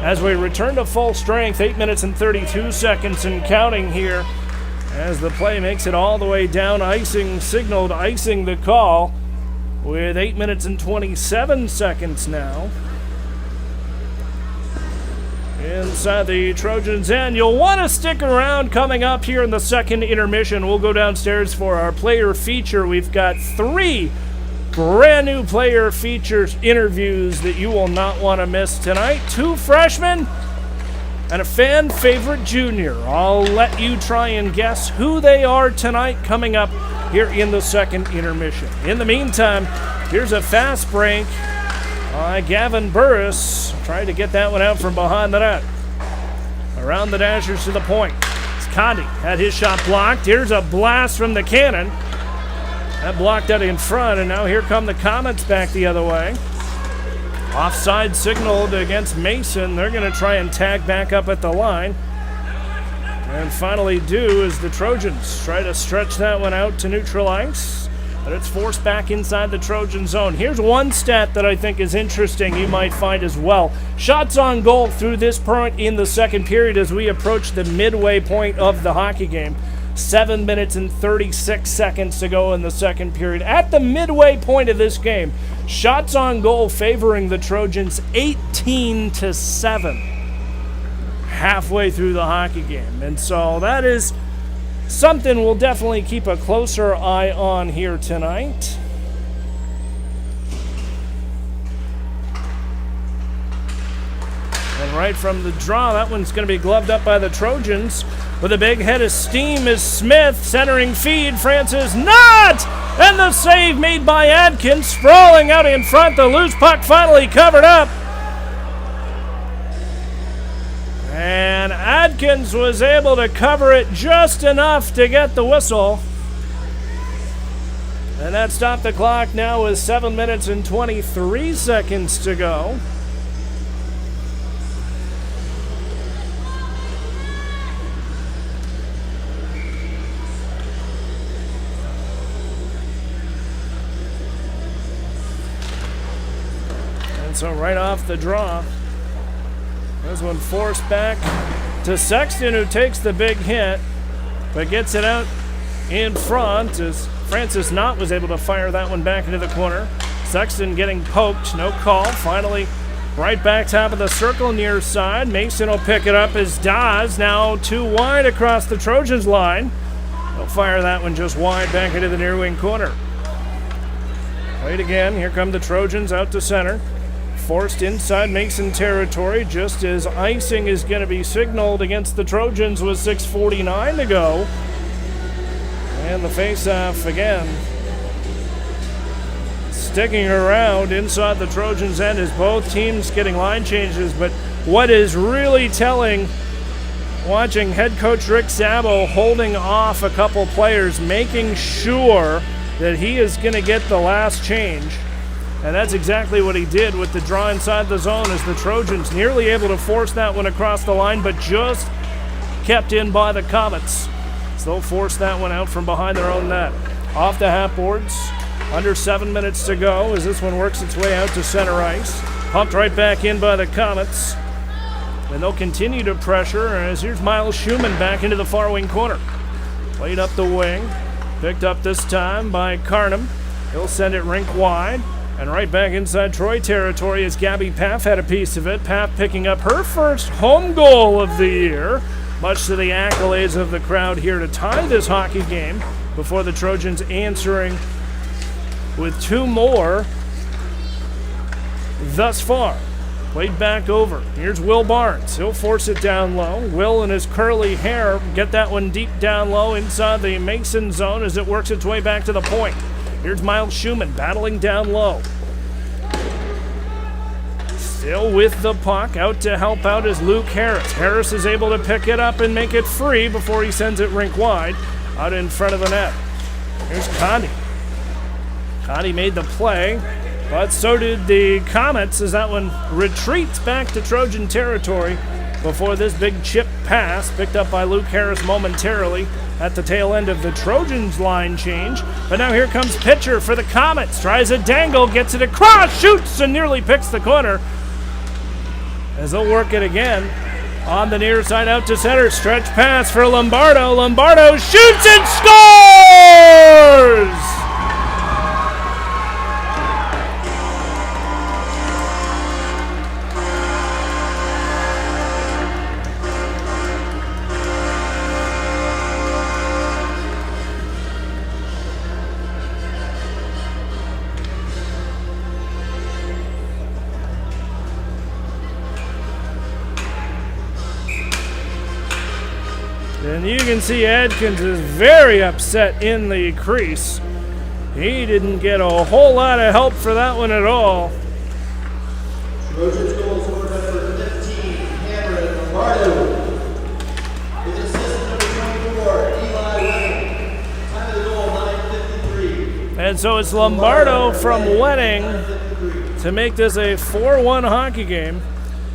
as we return to full strength. 8 minutes and 32 seconds and counting here, as the play makes it all the way down. Signaled icing the call with 8 minutes and 27 seconds now. Inside the Trojans end. You'll want to stick around coming up here in the second intermission. We'll go downstairs for our player feature. We've got 3 brand new player features interviews that you will not want to miss tonight. 2 freshmen and a fan favorite junior. I'll let you try and guess who they are tonight coming up here in the second intermission. In the meantime, here's a fast break by Gavin Burris. Tried to get that one out from behind the net. Around the Dashers to the point. Condi had his shot blocked. Here's a blast from the cannon. That blocked out in front, and now here come the Comets back the other way. Offside signaled against Mason. They're going to try and tag back up at the line. And finally do as the Trojans try to stretch that one out to neutral ice. But it's forced back inside the Trojan zone. Here's one stat that I think is interesting you might find as well. Shots on goal through this point in the second period as we approach the midway point of the hockey game. 7 minutes and 36 seconds to go in the second period. At the midway point of this game, shots on goal favoring the Trojans 18-7 halfway through the hockey game. And so that is something we'll definitely keep a closer eye on here tonight. And right from the draw, that one's going to be gloved up by the Trojans. With a big head of steam is Smith, centering feed. Francis not! And the save made by Adkins, sprawling out in front. The loose puck finally covered up. And Adkins was able to cover it just enough to get the whistle. And that stopped the clock now with 7 minutes and 23 seconds to go. And so right off the draw, this one forced back to Sexton, who takes the big hit, but gets it out in front as Francis Knott was able to fire that one back into the corner. Sexton getting poked, no call. Finally, right back top of the circle near side. Mason will pick it up as Dawes now too wide across the Trojans line. They'll fire that one just wide back into the near wing corner. Played again. Here come the Trojans out to center. Forced inside Mason territory just as icing is going to be signaled against the Trojans with 6:49 to go. And the face-off again. Sticking around inside the Trojans' end as both teams getting line changes. But what is really telling, watching head coach Rick Szabo holding off a couple players, making sure that he is going to get the last change. And that's exactly what he did with the draw inside the zone as the Trojans nearly able to force that one across the line, but just kept in by the Comets. So they'll force that one out from behind their own net. Off the half boards, under 7 minutes to go as this one works its way out to center ice. Pumped right back in by the Comets. And they'll continue to pressure as here's Miles Schumann back into the far wing corner. Played up the wing, picked up this time by Carnum. He'll send it rink wide. And right back inside Troy territory as Gabby Paff had a piece of it. Paff picking up her first home goal of the year, much to the accolades of the crowd here to tie this hockey game before the Trojans answering with 2 more thus far. Played back over. Here's Will Barnes. He'll force it down low. Will and his curly hair get that one deep down low inside the Mason zone as it works its way back to the point. Here's Miles Schumann battling down low. Still with the puck, out to help out is Luke Harris. Harris is able to pick it up and make it free before he sends it rink wide out in front of the net. Here's Conde. Conde made the play, but so did the Comets as that one retreats back to Trojan territory before this big chip pass picked up by Luke Harris momentarily at the tail end of the Trojans line change. But now here comes Pitcher for the Comets. Tries a dangle, gets it across, shoots, and nearly picks the corner. As they'll work it again on the near side out to center. Stretch pass for Lombardo. Lombardo shoots and scores! And you can see Adkins is very upset in the crease. He didn't get a whole lot of help for that one at all.
Trojans goal scored by number 15, Cameron Lombardo. With assist number 24, Eli Wedding. Time of the goal, 9:53.
And so it's Lombardo from Wedding to make this a 4-1 hockey game.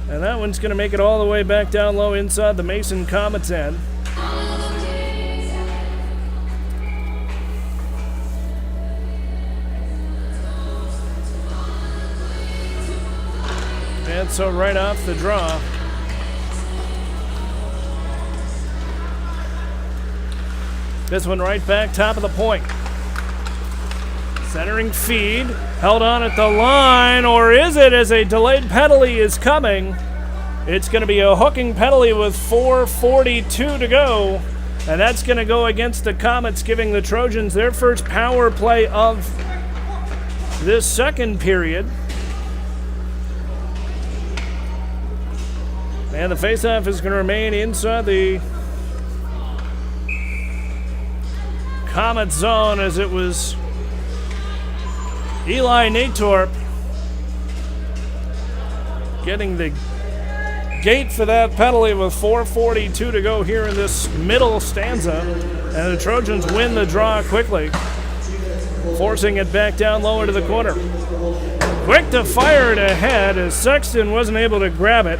And that one's going to make it all the way back down low inside the Mason Comets end. And so right off the draw, this one right back top of the point. Centering feed, held on at the line, or is it as a delayed penalty is coming? It's going to be a hooking penalty with 4:42 to go, and that's going to go against the Comets, giving the Trojans their first power play of this second period. And the faceoff is going to remain inside the Comet zone as it was Eli Natorp getting the gate for that penalty with 4:42 to go here in this middle stanza. And the Trojans win the draw quickly. forcing it back down low into the corner. Quick to fire it ahead as Sexton wasn't able to grab it.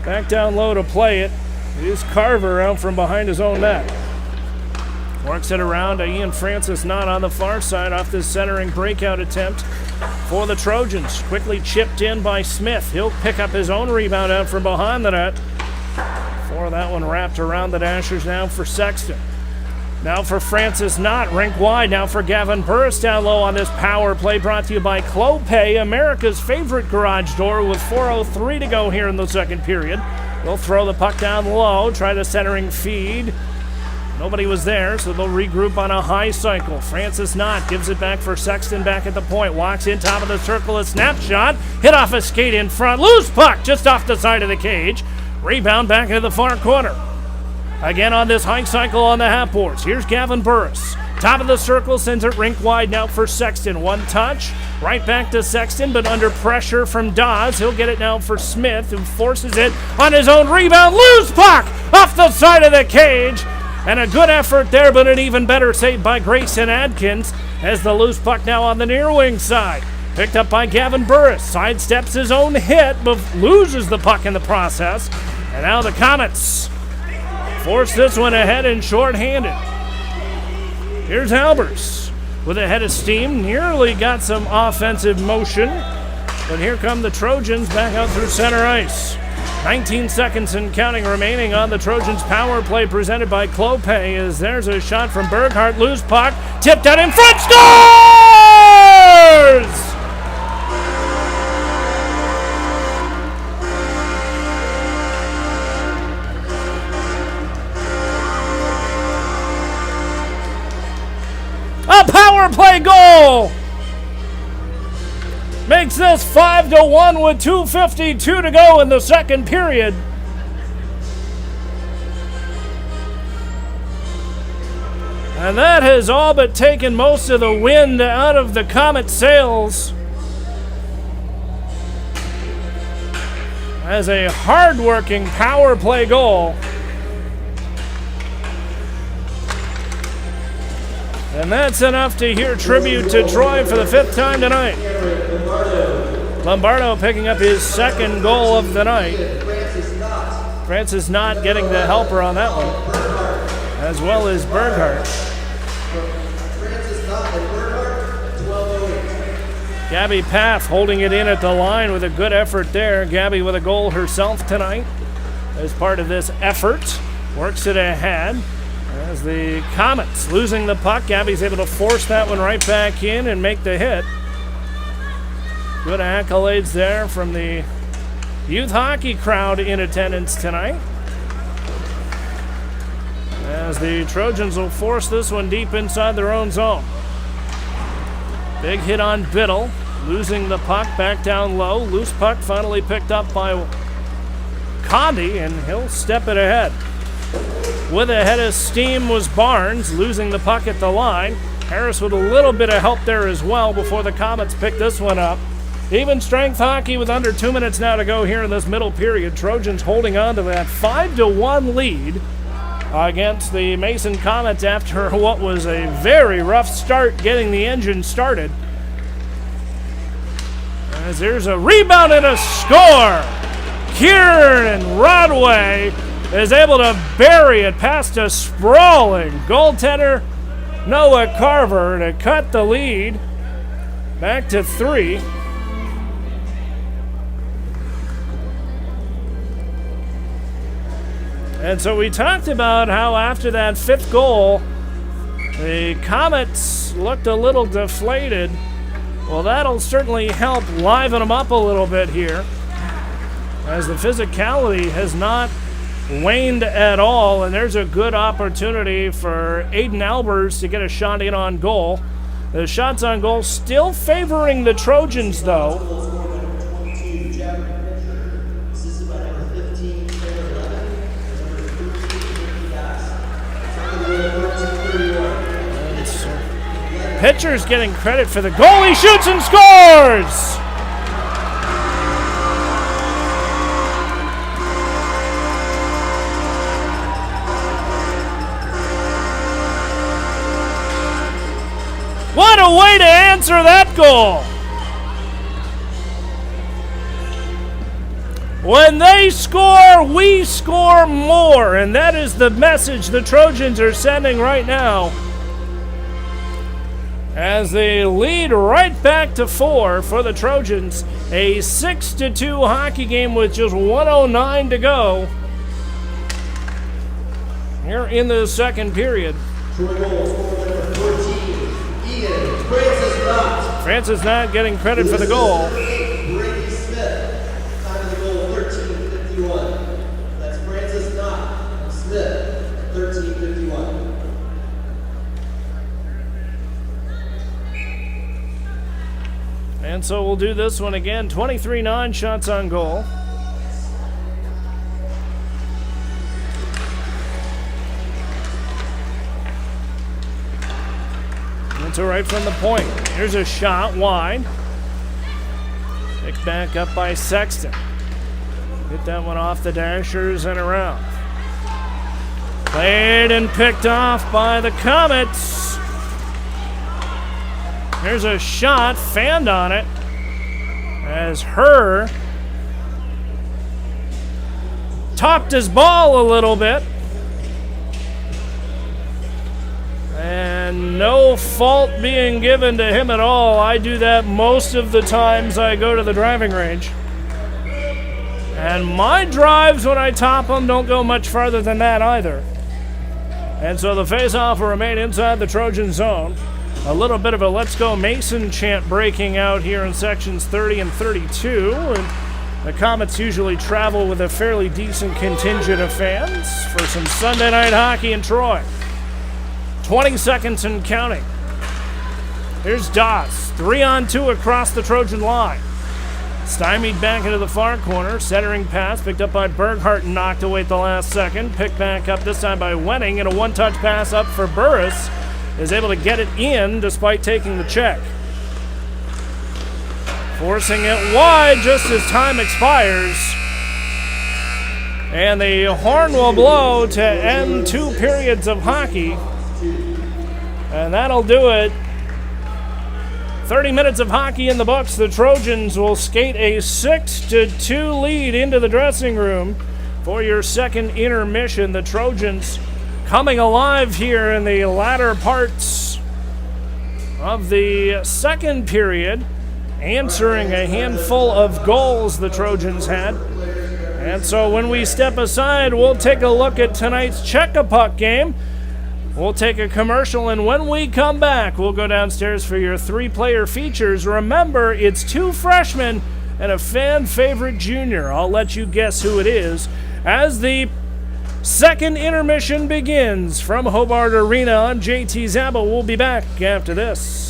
Back down low to play it. Here's Carver out from behind his own net. Works it around to Ian Francis, not on the far side off this centering breakout attempt for the Trojans. Quickly chipped in by Smith. He'll pick up his own rebound out from behind the net. For that one wrapped around the Dashers now for Sexton. Now for Francis Knott, rink wide. Now for Gavin Burris down low on this power play brought to you by Clopay, America's favorite garage door, with 4:03 to go here in the second period. They'll throw the puck down low, try the centering feed. Nobody was there, so they'll regroup on a high cycle. Francis Knott gives it back for Sexton back at the point. Walks in top of the circle, a snapshot. Hit off a skate in front. Loose puck just off the side of the cage. Rebound back into the far corner. Again on this high cycle on the half boards. Here's Gavin Burris. Top of the circle, sends it rink wide now for Sexton. One touch, right back to Sexton, but under pressure from Dawes. He'll get it now for Smith, who forces it on his own rebound. Loose puck off the side of the cage. And a good effort there, but an even better save by Grayson Adkins as the loose puck now on the near wing side. Picked up by Gavin Burris. Sidesteps his own hit, but loses the puck in the process. And now the Comets force this one ahead and short-handed. Here's Albers with a head of steam. Nearly got some offensive motion. But here come the Trojans back out through center ice. 19 seconds and counting remaining on the Trojans power play presented by Clopay, as there's a shot from Berghardt. Loose puck. Tipped out in front. Scores! A power play goal makes this 5-1 with 2:52 to go in the second period. And that has all but taken most of the wind out of the Comet sails, as a hard-working power play goal. And that's enough to hear tribute to Troy for the fifth time tonight. Lombardo picking up his second goal of the night. Francis Knott getting the helper on that one, as well as Berghardt. Gabby Paff holding it in at the line with a good effort there. Gabby with a goal herself tonight as part of this effort. Works it ahead. As the Comets losing the puck, Gabby's able to force that one right back in and make the hit. Good accolades there from the youth hockey crowd in attendance tonight, as the Trojans will force this one deep inside their own zone. Big hit on Biddle, losing the puck back down low. Loose puck finally picked up by Condi, and he'll step it ahead. With a head of steam was Barnes, losing the puck at the line. Harris with a little bit of help there as well before the Comets pick this one up. Even strength hockey with under 2 minutes now to go here in this middle period. Trojans holding on to that 5-1 lead against the Mason Comets after what was a very rough start getting the engine started. As there's a rebound and a score. Kieran Rodway is able to bury it past a sprawling goaltender Noah Carver to cut the lead back to 3. And so we talked about how after that fifth goal, the Comets looked a little deflated. Well, that'll certainly help liven them up a little bit here, as the physicality has not waned at all, and there's a good opportunity for Aiden Albers to get a shot in on goal. The shots on goal still favoring the Trojans, though. Pitcher's getting credit for the goal. He shoots and scores! What a a way to answer that goal. When they score, we score more. And that is the message the Trojans are sending right now, as they lead right back to 4 for the Trojans. A 6-2 hockey game with just 1:09 to go here in the second period.
Troy goal scorer number 14, Ian Francis Knott.
Francis not getting credit for the goal.
Brady Smith. Time of the goal 13:51. That's Francis Knott. Smith 13:51.
And so we'll do this one again. 23-9 shots on goal. That's all right from the point. Here's a shot wide. Picked back up by Sexton. Get that one off the dashers and around. Played and picked off by the Comets. Here's a shot, fanned on it, as Herr topped his ball a little bit. And no fault being given to him at all. I do that most of the times I go to the driving range. And my drives when I top them don't go much farther than that either. And so the face-off will remain inside the Trojan zone. A little bit of a Let's Go Mason chant breaking out here in sections 30 and 32. And the Comets usually travel with a fairly decent contingent of fans for some Sunday night hockey in Troy. 20 seconds and counting. Here's Doss. 3-on-2 across the Trojan line. Stymied back into the far corner. Centering pass picked up by Berghardt and knocked away at the last second. Picked back up this time by Wenning, and a one-touch pass up for Burris. Is able to get it in despite taking the check. Forcing it wide just as time expires. And the horn will blow to end 2 periods of hockey. And that'll do it. 30 minutes of hockey in the books. The Trojans will skate a 6-2 lead into the dressing room for your second intermission. The Trojans coming alive here in the latter parts of the second period, answering a handful of goals the Trojans had. And so when we step aside, we'll take a look at tonight's Check-a-Puck game. We'll take a commercial, and when we come back, we'll go downstairs for your 3-player features. Remember, it's 2 freshmen and a fan-favorite junior. I'll let you guess who it is as the second intermission begins from Hobart Arena. I'm JT Zaba. We'll be back after this.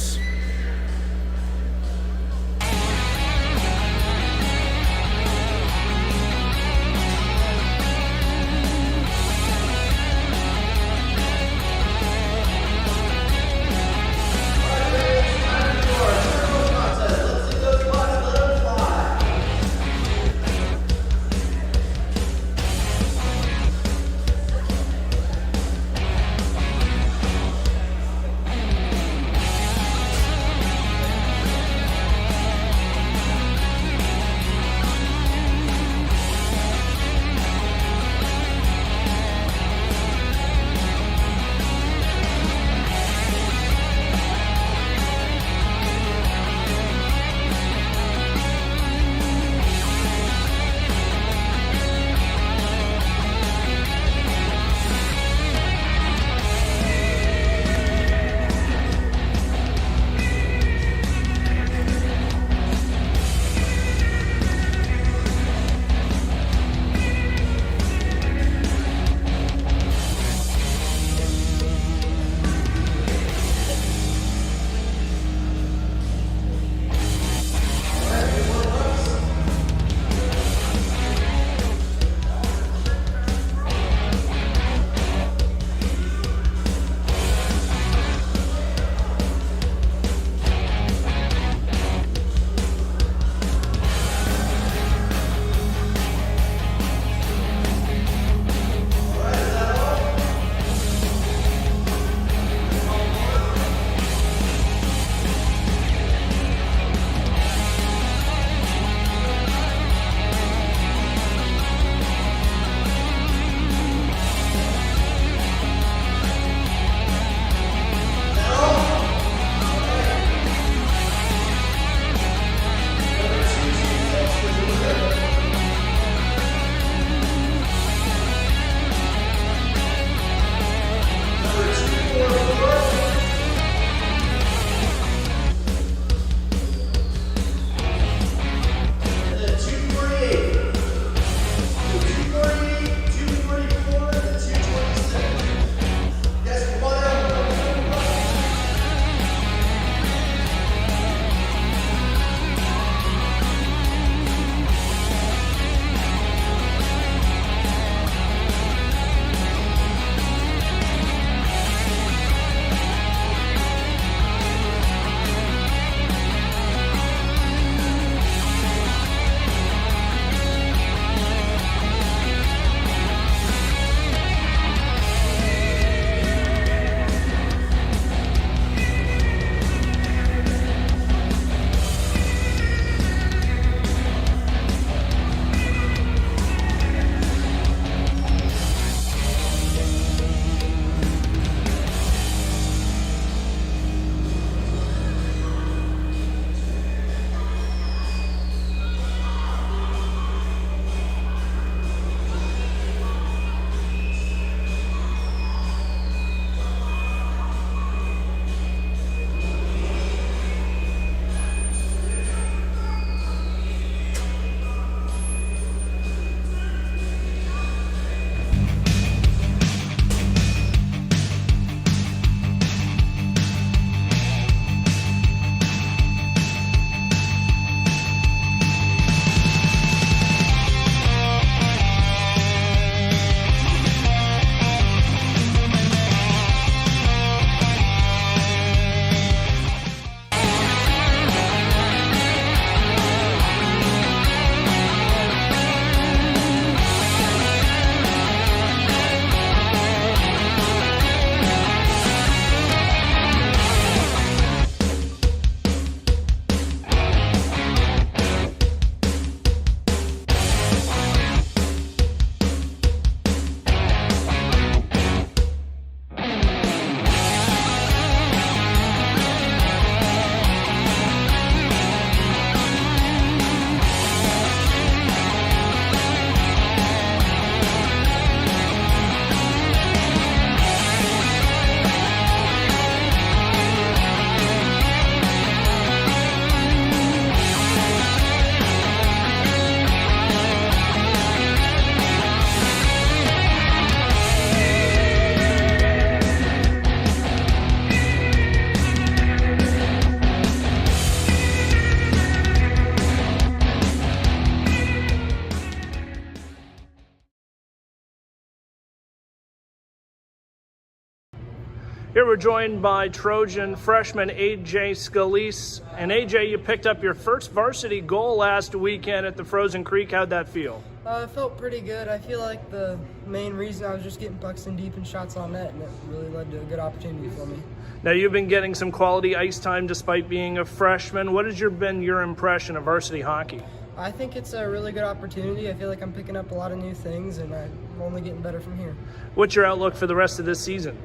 Here we're joined by Trojan freshman A.J. Scalise. And A.J., you picked up your first varsity goal last weekend at the Frozen Creek. How'd that feel?
It felt pretty good. I feel like the main reason I was just getting pucks in deep and shots on net, and it really led to a good opportunity for me.
Now, you've been getting some quality ice time despite being a freshman. What has been your impression of varsity hockey?
I think it's a really good opportunity. I feel like I'm picking up a lot of new things, and I'm only getting better from here.
What's your outlook for the rest of this season?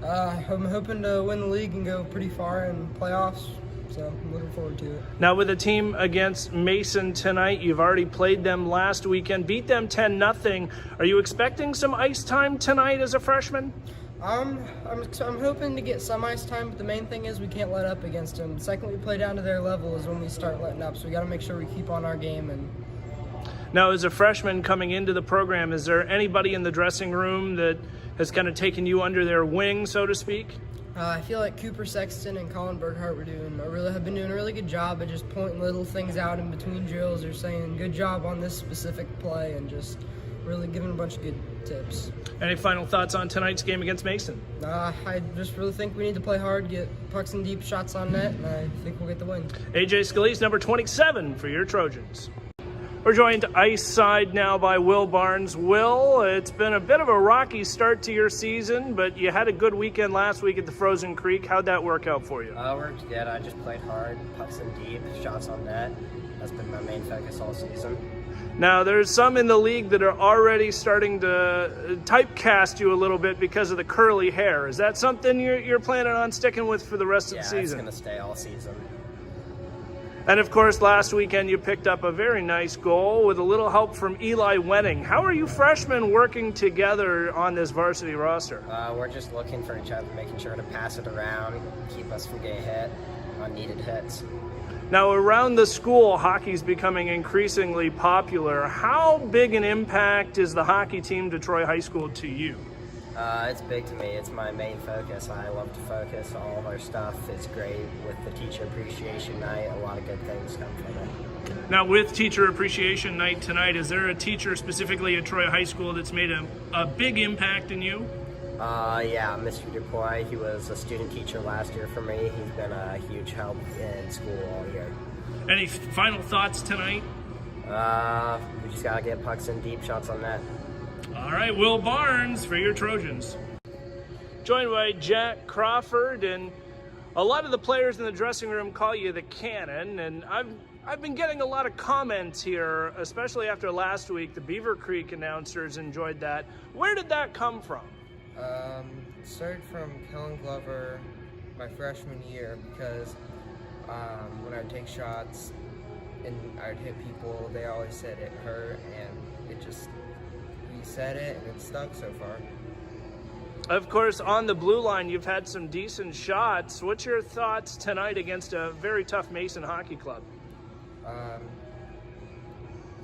I'm hoping to win the league and go pretty far in playoffs, so I'm looking forward to it.
Now, with the team against Mason tonight, you've already played them last weekend, beat them 10-0. Are you expecting some ice time tonight as a freshman?
I'm hoping to get some ice time, but the main thing is we can't let up against them. The second we play down to their level is when we start letting up, so we got to make sure we keep on our game. And
now, as a freshman coming into the program, is there anybody in the dressing room that has kind of taken you under their wing, so to speak?
I feel like Cooper Sexton and Colin Burkhart have been doing a really good job of just pointing little things out in between drills or saying good job on this specific play and just really giving a bunch of good tips.
Any final thoughts on tonight's game against Mason?
I just really think we need to play hard, get pucks and deep shots on net, and I think we'll get the win.
A.J. Scalise, number 27 for your Trojans. We're joined ice side now by Will Barnes. Will, it's been a bit of a rocky start to your season, but you had a good weekend last week at the Frozen Creek. How'd that work out for you?
It worked good. I just played hard, pucks in deep, shots on net. That's been my main focus all season.
Now, there's some in the league that are already starting to typecast you a little bit because of the curly hair. Is that something you're planning on sticking with for the rest of the season?
Yeah, it's going to stay all season.
And, of course, last weekend you picked up a very nice goal with a little help from Eli Wenning. How are you freshmen working together on this varsity roster?
We're just looking for each other, making sure to pass it around, keep us from getting hit on needed hits.
Now, around the school, hockey's becoming increasingly popular. How big an impact is the hockey team to Troy High School to you?
It's big to me. It's my main focus. I love to focus. All of our stuff is great with the Teacher Appreciation Night. A lot of good things come from it.
Now, with Teacher Appreciation Night tonight, is there a teacher specifically at Troy High School that's made a big impact in you?
Yeah, Mr. Dupuy. He was a student teacher last year for me. He's been a huge help in school all year.
Any final thoughts tonight?
We just got to get pucks in deep, shots on net.
All right, Will Barnes for your Trojans. Joined by Jack Crawford, and a lot of the players in the dressing room call you the Cannon, and I've been getting a lot of comments here, especially after last week. The Beaver Creek announcers enjoyed that. Where did that come from?
It started from Kellen Glover my freshman year because when I would take shots and I would hit people, they always said it hurt, and it just, he said it and it stuck so far.
Of course, on the blue line, you've had some decent shots. What's your thoughts tonight against a very tough Mason hockey club?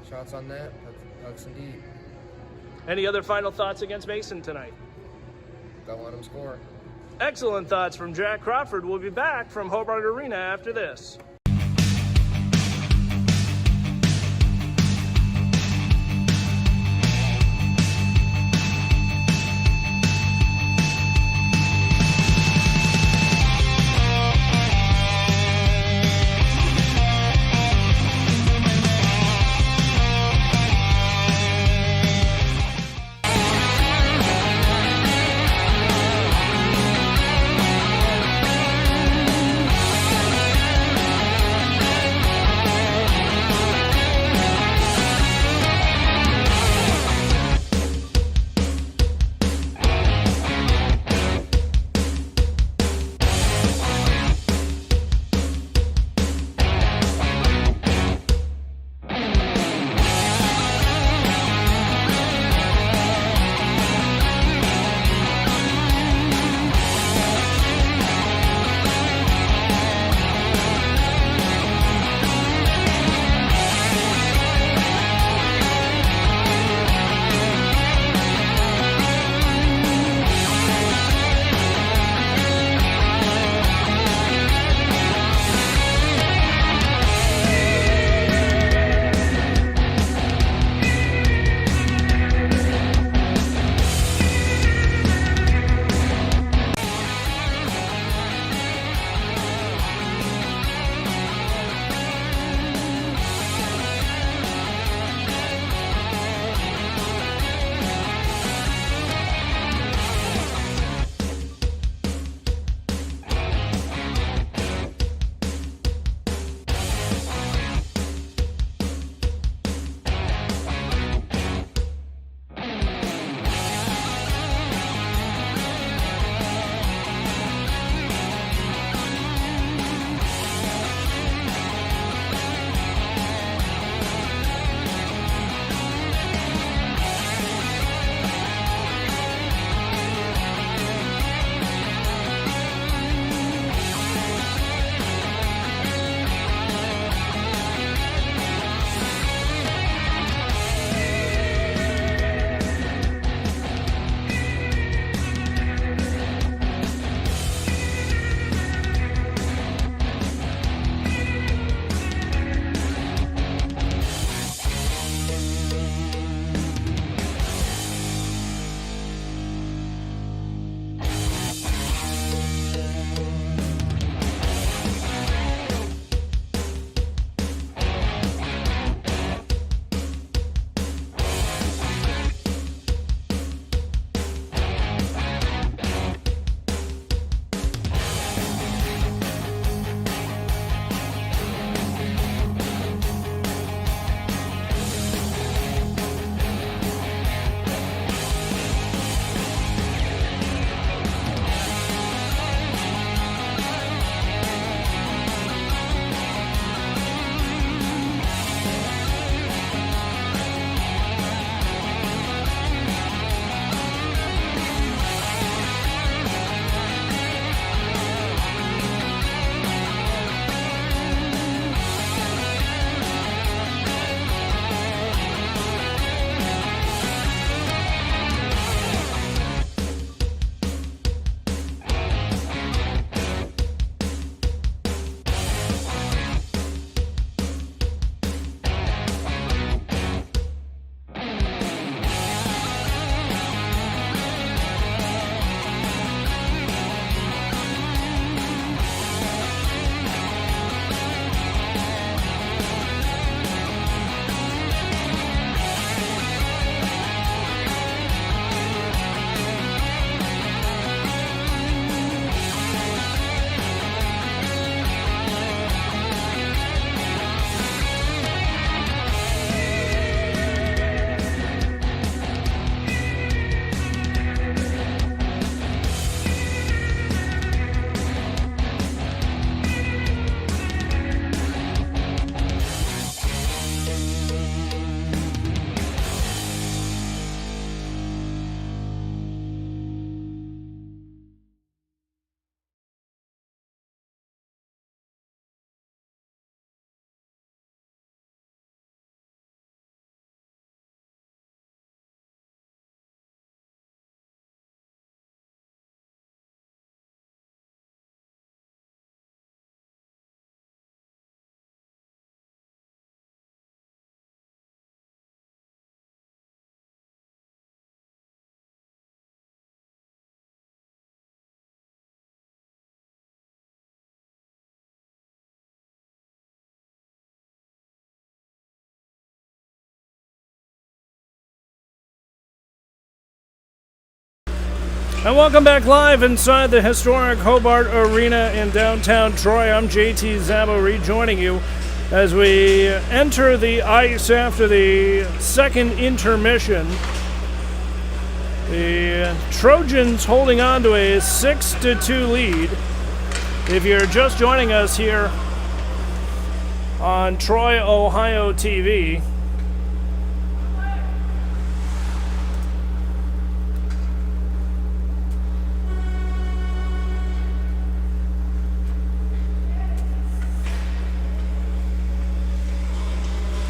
Shots on net, pucks in deep.
Any other final thoughts against Mason tonight?
Don't let them score.
Excellent thoughts from Jack Crawford. We'll be back from Hobart Arena after this. And welcome back live inside the historic Hobart Arena in downtown Troy. I'm JT Zabo rejoining you as we enter the ice after the second intermission. The Trojans holding on to a 6-2 lead. If you're just joining us here on Troy, Ohio TV,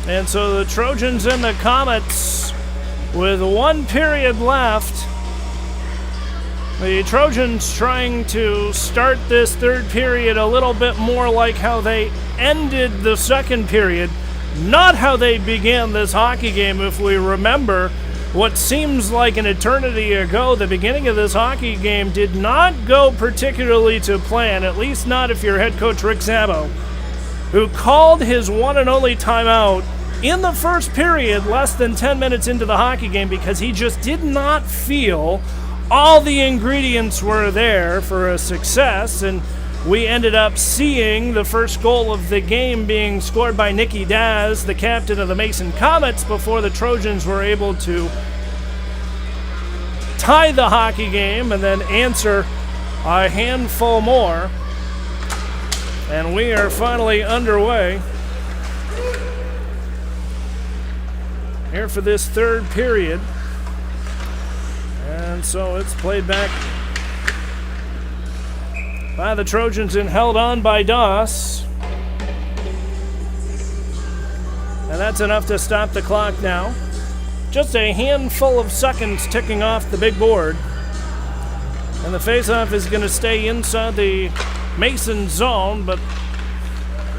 and so the Trojans and the Comets with 1 period left. The Trojans trying to start this third period a little bit more like how they ended the second period, not how they began this hockey game. If we remember what seems like an eternity ago, the beginning of this hockey game did not go particularly to plan, at least not if you're head coach Rick Zabo, who called his one and only timeout in the first period, less than 10 minutes into the hockey game, because he just did not feel all the ingredients were there for a success. And we ended up seeing the first goal of the game being scored by Nicky Daz, the captain of the Mason Comets, before the Trojans were able to tie the hockey game and then answer a handful more. And we are finally underway here for this third period. And so it's played back by the Trojans and held on by Doss. And that's enough to stop the clock now. Just a handful of seconds ticking off the big board. And the faceoff is going to stay inside the Mason zone, but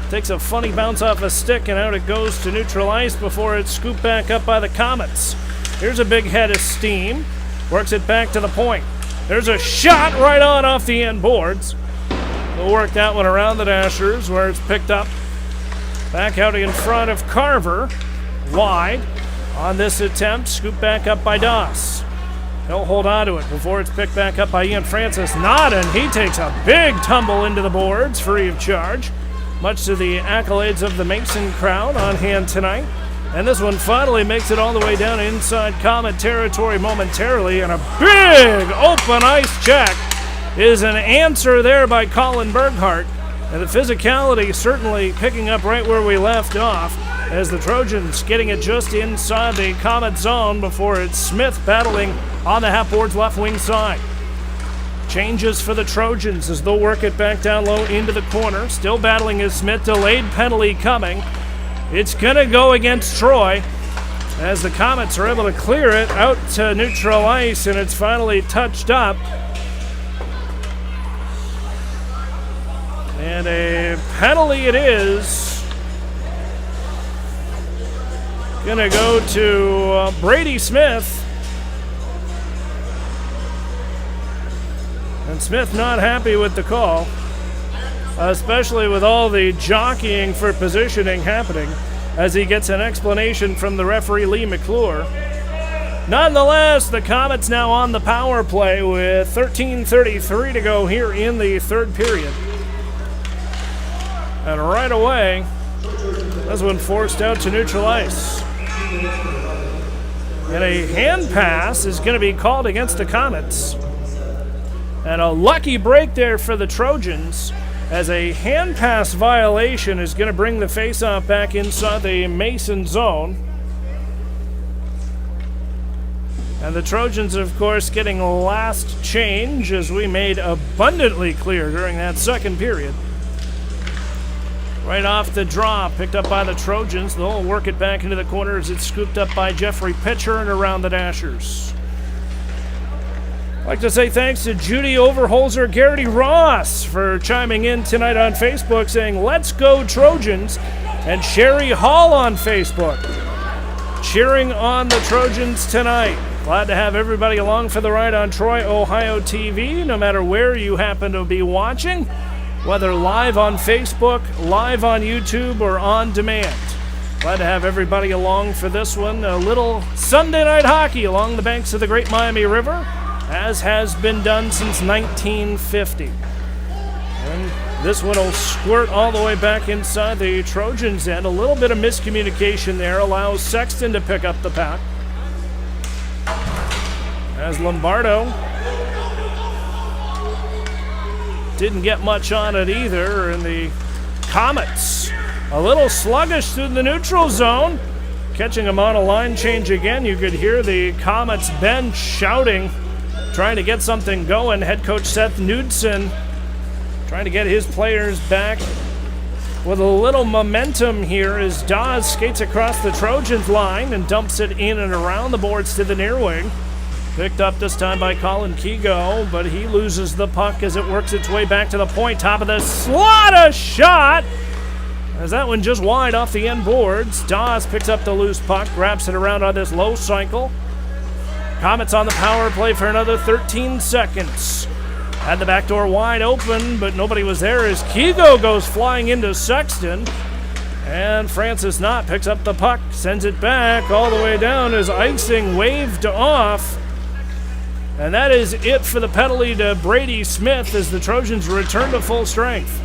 takes a funny bounce off a stick and out it goes to neutral ice before it's scooped back up by the Comets. Here's a big head of steam. Works it back to the point. There's a shot right on off the end boards. They'll work that one around the Dashers where it's picked up. Back out in front of Carver. Wide on this attempt. Scooped back up by Doss. He'll hold on to it before it's picked back up by Ian Francis. Not, and he takes a big tumble into the boards free of charge. Much to the accolades of the Mason crowd on hand tonight. And this one finally makes it all the way down inside Comet territory momentarily, and a big open ice check is an answer there by Colin Berghardt. And the physicality certainly picking up right where we left off as the Trojans getting it just inside the Comet zone before it's Smith battling on the half-board's left wing side. Changes for the Trojans as they'll work it back down low into the corner. Still battling is Smith, delayed penalty coming. It's going to go against Troy as the Comets are able to clear it out to neutral ice, and it's finally touched up. And a penalty it is. Going to go to Brady Smith. And Smith not happy with the call, especially with all the jockeying for positioning happening as he gets an explanation from the referee Lee McClure. Nonetheless, the Comets now on the power play with 13:33 to go here in the third period. And right away, this one forced out to neutral ice. And a hand pass is going to be called against the Comets. And a lucky break there for the Trojans, as a hand pass violation is going to bring the faceoff back inside the Mason zone. And the Trojans, of course, getting last change, as we made abundantly clear during that second period. Right off the draw, picked up by the Trojans. They'll work it back into the corner as it's scooped up by Jeffrey Pitcher and around the Dashers. I'd like to say thanks to Judy Overholzer, Garrity Ross for chiming in tonight on Facebook saying, "Let's go Trojans," and Sherry Hall on Facebook cheering on the Trojans tonight. Glad to have everybody along for the ride on Troy, Ohio TV, no matter where you happen to be watching, whether live on Facebook, live on YouTube, or on demand. Glad to have everybody along for this one. A little Sunday night hockey along the banks of the Great Miami River as has been done since 1950. And this one will squirt all the way back inside the Trojans' end. A little bit of miscommunication there allows Sexton to pick up the pack. As Lombardo didn't get much on it either, and the Comets a little sluggish through the neutral zone. Catching them on a line change again. You could hear the Comets bench shouting, trying to get something going. Head coach Seth Knudsen trying to get his players back with a little momentum here as Dawes skates across the Trojans line and dumps it in and around the boards to the near wing. Picked up this time by Colin Keego, but he loses the puck as it works its way back to the point. Top of the slot, a shot! As that one just wide off the end boards. Dawes picks up the loose puck, wraps it around on this low cycle. Comets on the power play for another 13 seconds. Had the back door wide open, but nobody was there as Keego goes flying into Sexton. And Francis Knott picks up the puck, sends it back all the way down as icing waved off. And that is it for the penalty to Brady Smith as the Trojans return to full strength.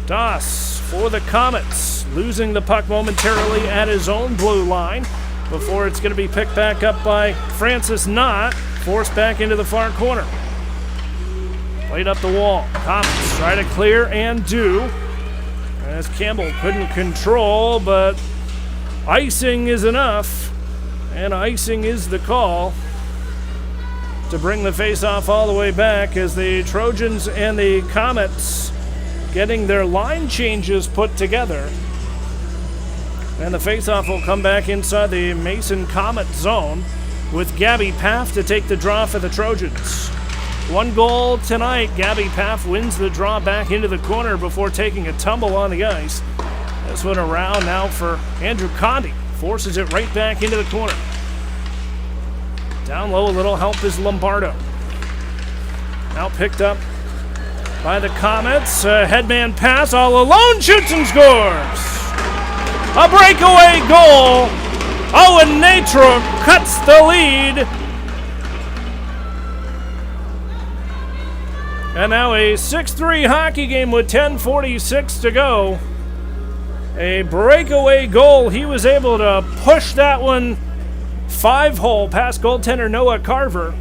Doss for the Comets, losing the puck momentarily at his own blue line before it's going to be picked back up by Francis Knott, forced back into the far corner. Played up the wall. Comets try to clear and do, as Campbell couldn't control, but icing is enough, and icing is the call to bring the face-off all the way back as the Trojans and the Comets getting their line changes put together. And the face-off will come back inside the Mason Comet zone with Gabby Paff to take the draw for the Trojans. 1 goal tonight. Gabby Paff wins the draw back into the corner before taking a tumble on the ice. This one around now for Andrew Condi. Forces it right back into the corner. Down low, a little help is Lombardo. Now picked up by the Comets. Headman pass all alone, shoots and scores. A breakaway goal. Owen Natruk cuts the lead. And now a 6-3 hockey game with 10:46 to go. A breakaway goal. He was able to push that one 5-hole past goaltender Noah Carver.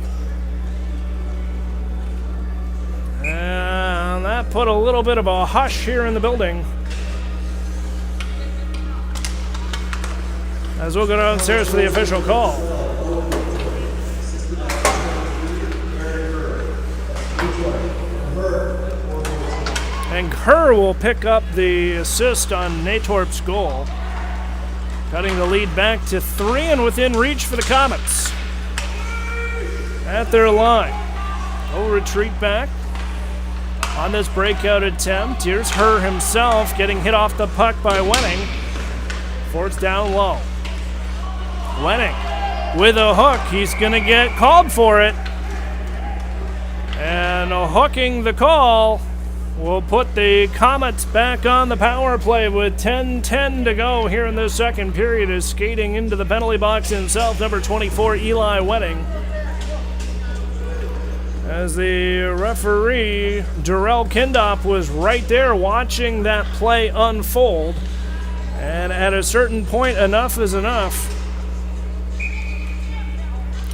And that put a little bit of a hush here in the building. As we'll go downstairs for the official call. And Kerr will pick up the assist on Natorp's goal, cutting the lead back to 3 and within reach for the Comets. At their line. No retreat back on this breakout attempt. Here's Herr himself getting hit off the puck by Wenning. Forced down low. Wenning with a hook. He's going to get called for it. And hooking the call will put the Comets back on the power play with 10:10 to go here in the second period. Is skating into the penalty box himself, number 24, Eli Wenning. As the referee, Darrell Kindop, was right there watching that play unfold. And at a certain point, enough is enough.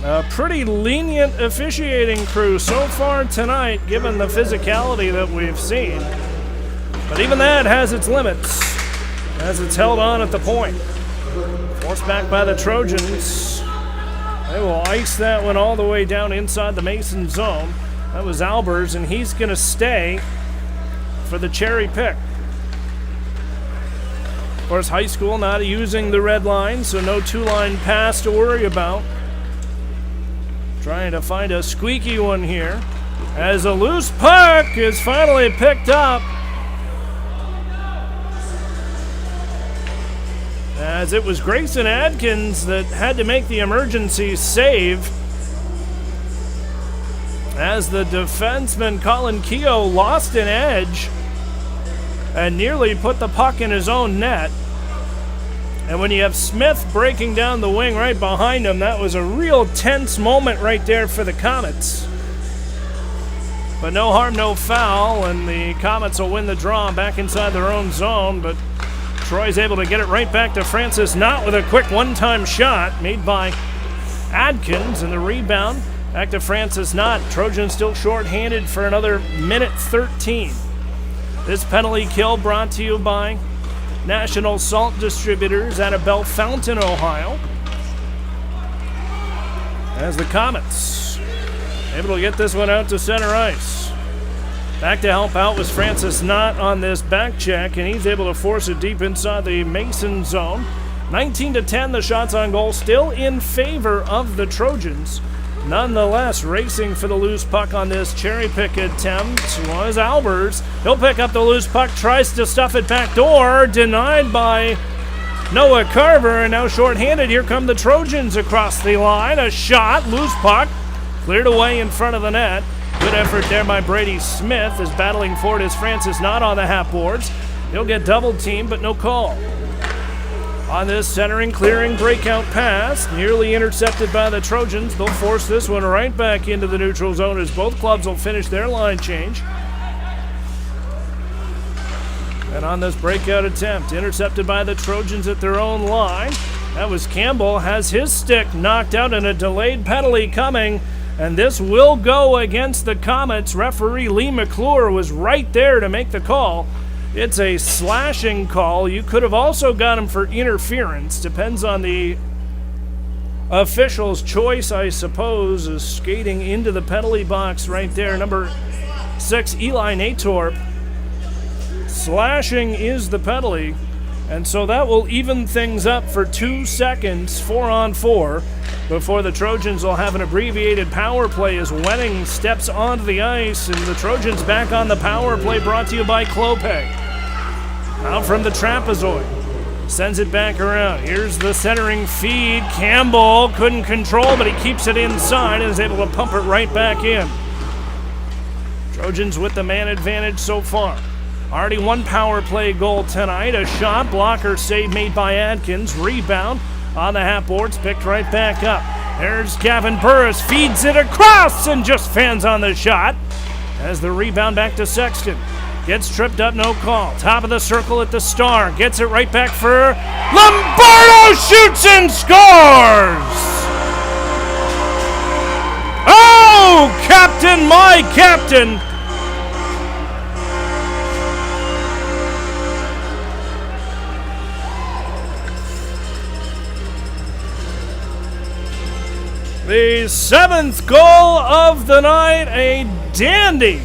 A pretty lenient officiating crew so far tonight, given the physicality that we've seen. But even that has its limits, as it's held on at the point. Forced back by the Trojans. They will ice that one all the way down inside the Mason zone. That was Albers, and he's going to stay for the cherry pick. Of course, high school not using the red line, so no 2-line pass to worry about. Trying to find a squeaky one here as a loose puck is finally picked up. As it was Grayson Adkins that had to make the emergency save. As the defenseman Colin Keogh lost an edge and nearly put the puck in his own net. And when you have Smith breaking down the wing right behind him, that was a real tense moment right there for the Comets. But no harm, no foul, and the Comets will win the draw back inside their own zone. But Troy's able to get it right back to Francis Knott with a quick one-time shot made by Adkins, and the rebound back to Francis Knott. Trojans still short-handed for another minute 13. This penalty kill brought to you by National Salt Distributors out of Bellefontaine, Ohio. As the Comets able to get this one out to center ice. Back to help out was Francis Knott on this back check, and he's able to force it deep inside the Mason zone. 19-10, the shots on goal still in favor of the Trojans. Nonetheless, racing for the loose puck on this cherry pick attempt was Albers. He'll pick up the loose puck, tries to stuff it back door, denied by Noah Carver, and now shorthanded. Here come the Trojans across the line. A shot, loose puck, cleared away in front of the net. Good effort there by Brady Smith, as battling for it is Francis Knott on the half boards. He'll get double teamed, but no call. On this centering, clearing, breakout pass, nearly intercepted by the Trojans. They'll force this one right back into the neutral zone as both clubs will finish their line change. And on this breakout attempt, intercepted by the Trojans at their own line. That was Campbell, has his stick knocked out, and a delayed penalty coming. And this will go against the Comets. Referee Lee McClure was right there to make the call. It's a slashing call. You could have also got him for interference. Depends on the official's choice, I suppose, is skating into the penalty box right there. Number 6, Eli Natorp. Slashing is the penalty. And so that will even things up for 2 seconds, 4-on-4, before the Trojans will have an abbreviated power play as Wenning steps onto the ice, and the Trojans back on the power play, brought to you by Clopay. Out from the trapezoid. Sends it back around. Here's the centering feed. Campbell couldn't control, but he keeps it inside and is able to pump it right back in. Trojans with the man advantage so far. Already one power play goal tonight. A shot blocker save made by Adkins. Rebound on the half boards, picked right back up. There's Gavin Burris, feeds it across and just fans on the shot. As the rebound back to Sexton. Gets tripped up, no call. Top of the circle at the Star. Gets it right back for Lombardo, shoots and scores! Oh, Captain, my Captain! The 7th goal of the night, a dandy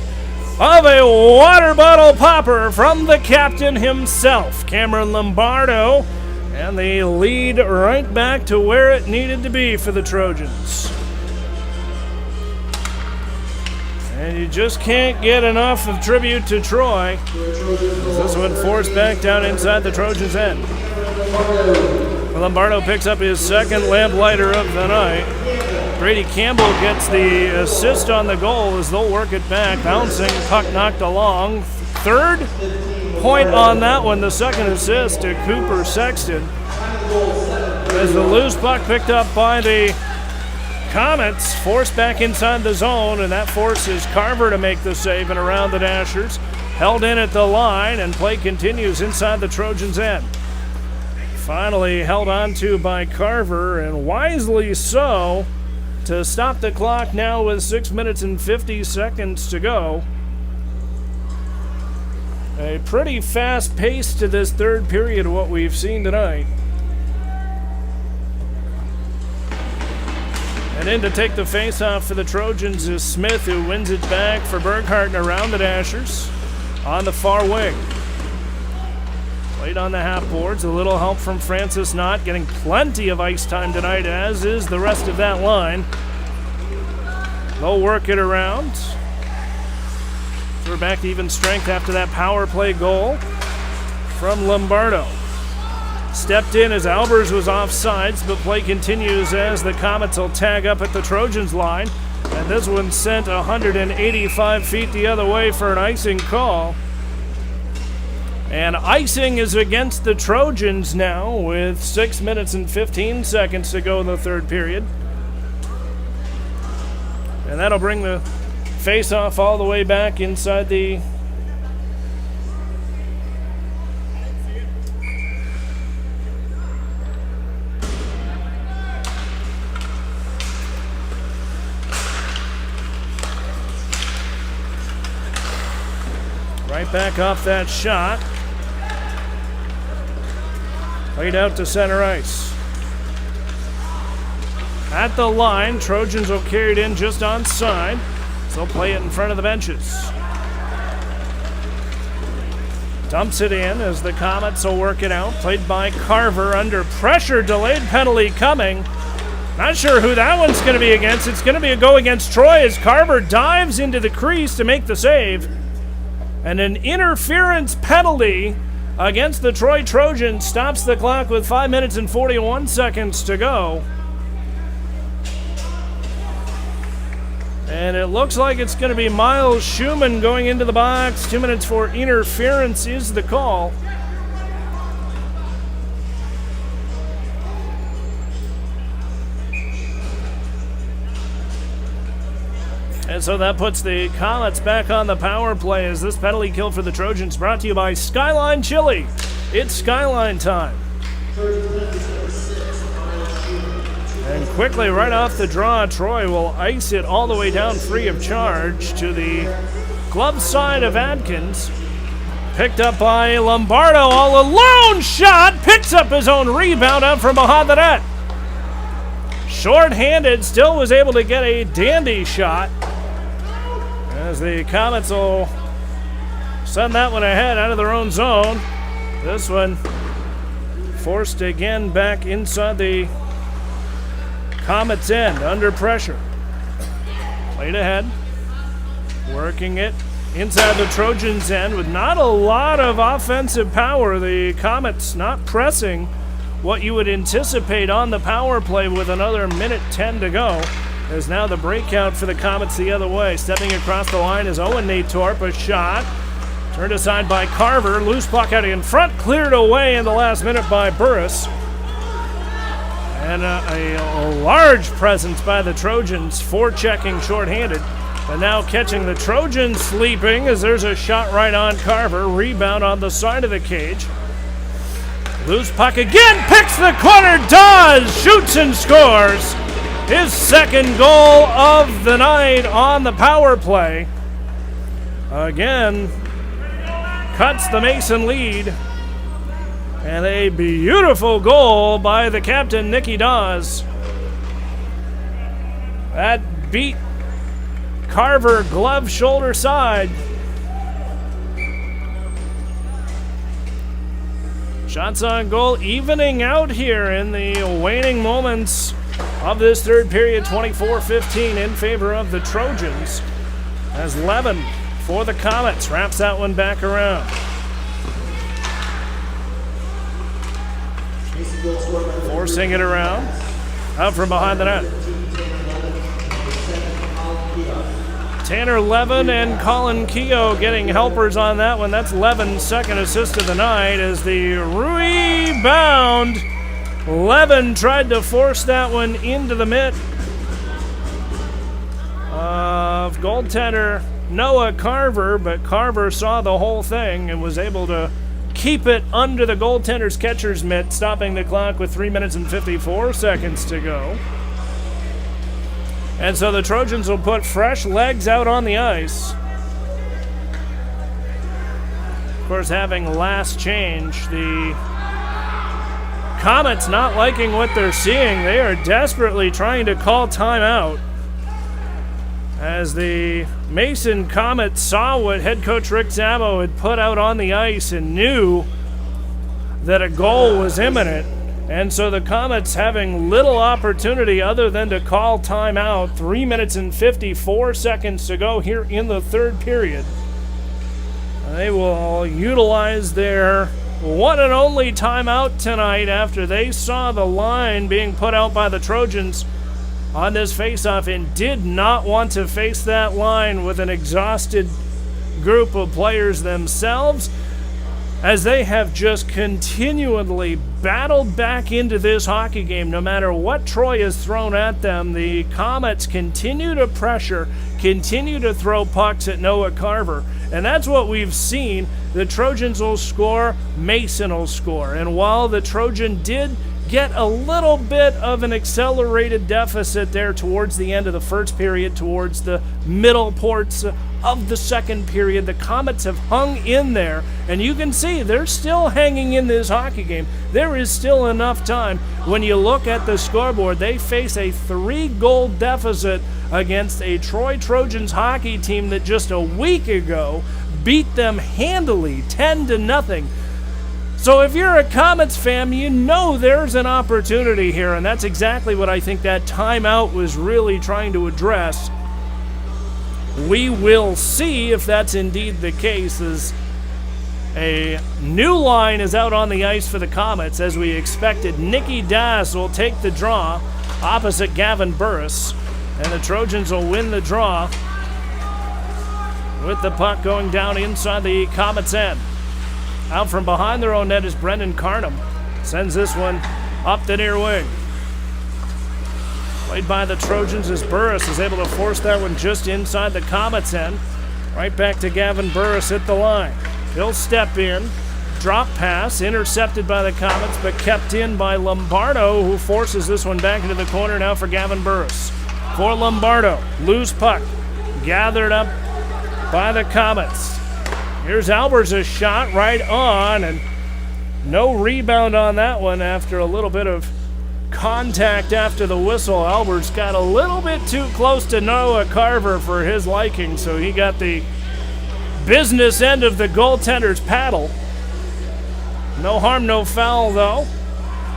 of a water bottle popper from the captain himself, Cameron Lombardo, and the lead right back to where it needed to be for the Trojans. And you just can't get enough of tribute to Troy. This one forced back down inside the Trojans' end. Lombardo picks up his second lamplighter of the night. Brady Campbell gets the assist on the goal as they'll work it back. Bouncing, puck knocked along. Third point on that one, the second assist to Cooper Sexton. As the loose puck picked up by the Comets, forced back inside the zone, and that forces Carver to make the save and around the Dashers. Held in at the line, and play continues inside the Trojans' end. Finally held on to by Carver, and wisely so, to stop the clock now with 6 minutes and 50 seconds to go. A pretty fast pace to this third period, what we've seen tonight. And in to take the face-off for the Trojans is Smith, who wins it back for Burghardt and around the Dashers on the far wing. Played on the half boards, a little help from Francis Knott, getting plenty of ice time tonight, as is the rest of that line. They'll work it around. We're back to even strength after that power play goal from Lombardo. Stepped in as Albers was offsides, but play continues as the Comets will tag up at the Trojans line. And this one sent 185 feet the other way for an icing call. And icing is against the Trojans now with 6 minutes and 15 seconds to go in the third period. And that'll bring the face-off all the way back inside the right back off that shot. Played out to center ice. At the line, Trojans will carry it in just onside, so they'll play it in front of the benches. Dumps it in as the Comets will work it out. Played by Carver under pressure. Delayed penalty coming. Not sure who that one's going to be against. It's going to be a go against Troy as Carver dives into the crease to make the save. And an interference penalty against the Troy Trojans stops the clock with 5 minutes and 41 seconds to go. And it looks like it's going to be Miles Schumann going into the box. 2 minutes for interference is the call. And so that puts the Comets back on the power play as this penalty kill for the Trojans brought to you by Skyline Chili. It's Skyline time. And quickly, right off the draw, Troy will ice it all the way down free of charge to the glove side of Adkins. Picked up by Lombardo, all alone shot, picks up his own rebound out from behind the net. Short-handed, still was able to get a dandy shot as the Comets will send that one ahead out of their own zone. This one forced again back inside the Comets' end, under pressure. Played ahead, working it inside the Trojans' end with not a lot of offensive power. The Comets not pressing what you would anticipate on the power play with another minute 10 to go. There's now the breakout for the Comets the other way. Stepping across the line is Owen Natorp, a shot. Turned aside by Carver, loose puck out in front, cleared away in the last minute by Burris. And a large presence by the Trojans, forechecking shorthanded. But now catching the Trojans sleeping as there's a shot right on Carver. Rebound on the side of the cage. Loose puck again, picks the corner, does, shoots and scores. His second goal of the night on the power play. Again, cuts the Mason lead. And a beautiful goal by the captain, Nicky Dawes. That beat Carver glove shoulder side. Shots on goal evening out here in the waning moments of this third period, 24-15 in favor of the Trojans. As Levin for the Comets wraps that one back around. Forcing it around, out from behind the net. Tanner Levin and Colin Keogh getting helpers on that one. That's Levin's second assist of the night as the rebound. Levin tried to force that one into the mitt of goaltender Noah Carver, but Carver saw the whole thing and was able to keep it under the goaltender's catcher's mitt, stopping the clock with 3 minutes and 54 seconds to go. And so the Trojans will put fresh legs out on the ice. Of course, having last change, the Comets not liking what they're seeing. They are desperately trying to call timeout. As the Mason Comets saw what head coach Rick Zabo had put out on the ice and knew that a goal was imminent. And so the Comets having little opportunity other than to call timeout. 3 minutes and 54 seconds to go here in the third period. They will utilize their one and only timeout tonight after they saw the line being put out by the Trojans on this faceoff and did not want to face that line with an exhausted group of players themselves. as they have just continually battled back into this hockey game. No matter what Troy has thrown at them, the Comets continue to pressure, continue to throw pucks at Noah Carver. And that's what we've seen. The Trojans will score, Mason will score. And while the Trojan did get a little bit of an accelerated deficit there towards the end of the first period, towards the middle ports of the second period, the Comets have hung in there, and you can see they're still hanging in this hockey game. There is still enough time. When you look at the scoreboard, they face a 3-goal deficit against a Troy Trojans hockey team that just a week ago beat them handily, 10-0. So if you're a Comets fan, you know there's an opportunity here, and that's exactly what I think that timeout was really trying to address. We will see if that's indeed the case, as a new line is out on the ice for the Comets. As we expected, Nicky Das will take the draw opposite Gavin Burris, and the Trojans will win the draw with the puck going down inside the Comets' end. Out from behind their own net is Brendan Carnum. Sends this one up the near wing. Played by the Trojans as Burris is able to force that one just inside the Comets' end. Right back to Gavin Burris at the line. He'll step in. Drop pass, intercepted by the Comets, but kept in by Lombardo, who forces this one back into the corner now for Gavin Burris. For Lombardo, loose puck, gathered up by the Comets. Here's Alberts' shot right on, and no rebound on that one after a little bit of contact after the whistle. Alberts got a little bit too close to Noah Carver for his liking, so he got the business end of the goaltender's paddle. No harm, no foul, though.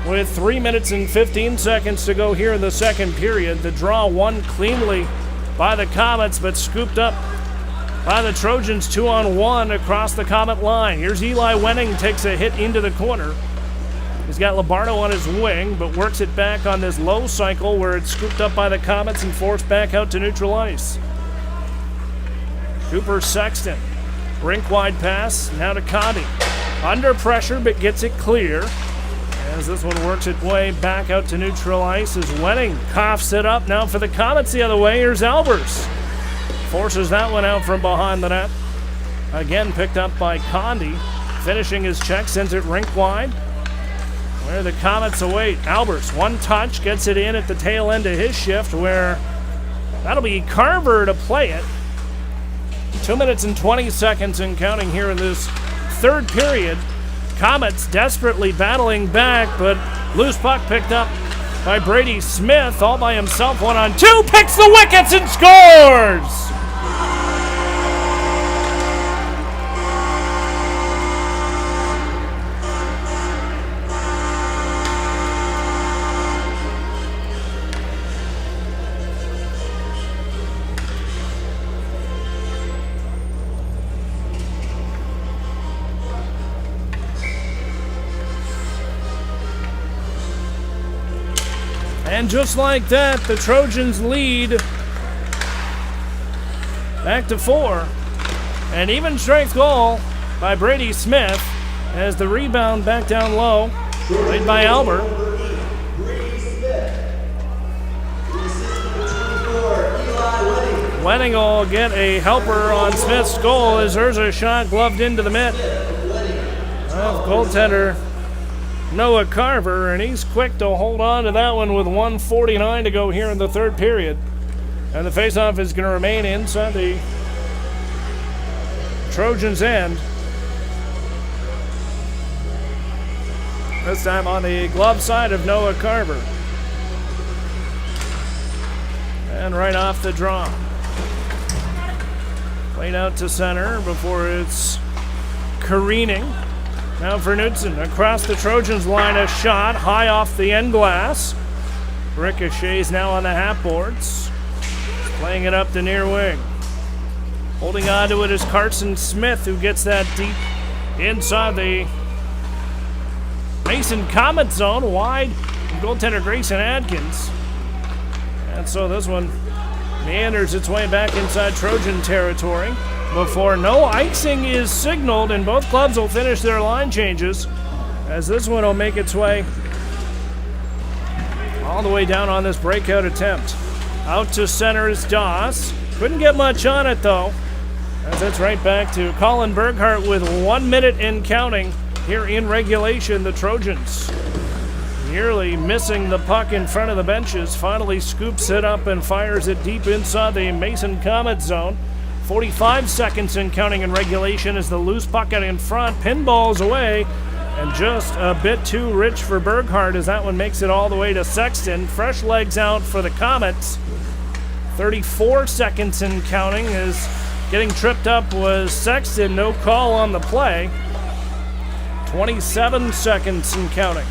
With 3 minutes and 15 seconds to go here in the second period, the draw won cleanly by the Comets, but scooped up by the Trojans 2-on-1 across the Comet line. Here's Eli Wenning, takes a hit into the corner. He's got Lombardo on his wing, but works it back on this low cycle where it's scooped up by the Comets and forced back out to neutral ice. Cooper Sexton, rink-wide pass, now to Condi. Under pressure, but gets it clear. As this one works its way back out to neutral ice as Wenning coughs it up now for the Comets the other way. Here's Albers. Forces that one out from behind the net. Again picked up by Condi. Finishing his check, sends it rink wide, where the Comets await. Albers, one touch, gets it in at the tail end of his shift, where that'll be Carver to play it. 2 minutes and 20 seconds and counting here in this third period. Comets desperately battling back, but loose puck picked up by Brady Smith all by himself, 1-on-2, picks the wickets and scores! And just like that, the Trojans lead back to 4. An even strength goal by Brady Smith as the rebound back down low, played by Albert. Wenning will get a helper on Smith's goal as there's a shot gloved into the mitt of goaltender Noah Carver, and he's quick to hold on to that one with 1:49 to go here in the third period. And the faceoff is going to remain inside the Trojans' end. This time on the glove side of Noah Carver. And right off the draw. Played out to center before it's careening. Now for Knudsen, across the Trojans line, a shot high off the end glass. Ricochets now on the half boards. Playing it up the near wing. Holding on to it is Carson Smith, who gets that deep inside the Mason Comet zone, wide from goaltender Grayson Adkins. And so this one meanders its way back inside Trojan territory. before no icing is signaled, and both clubs will finish their line changes as this one will make its way all the way down on this breakout attempt. Out to center is Doss. Couldn't get much on it though, as it's right back to Colin Berghardt with 1 minute and counting here in regulation. The Trojans nearly missing the puck in front of the benches, finally scoops it up and fires it deep inside the Mason Comets zone. 45 seconds and counting in regulation as the loose puck out in front pinballs away, and just a bit too rich for Berghardt as that one makes it all the way to Sexton. Fresh legs out for the Comets. 34 seconds and counting as getting tripped up was Sexton. No call on the play. 27 seconds and counting.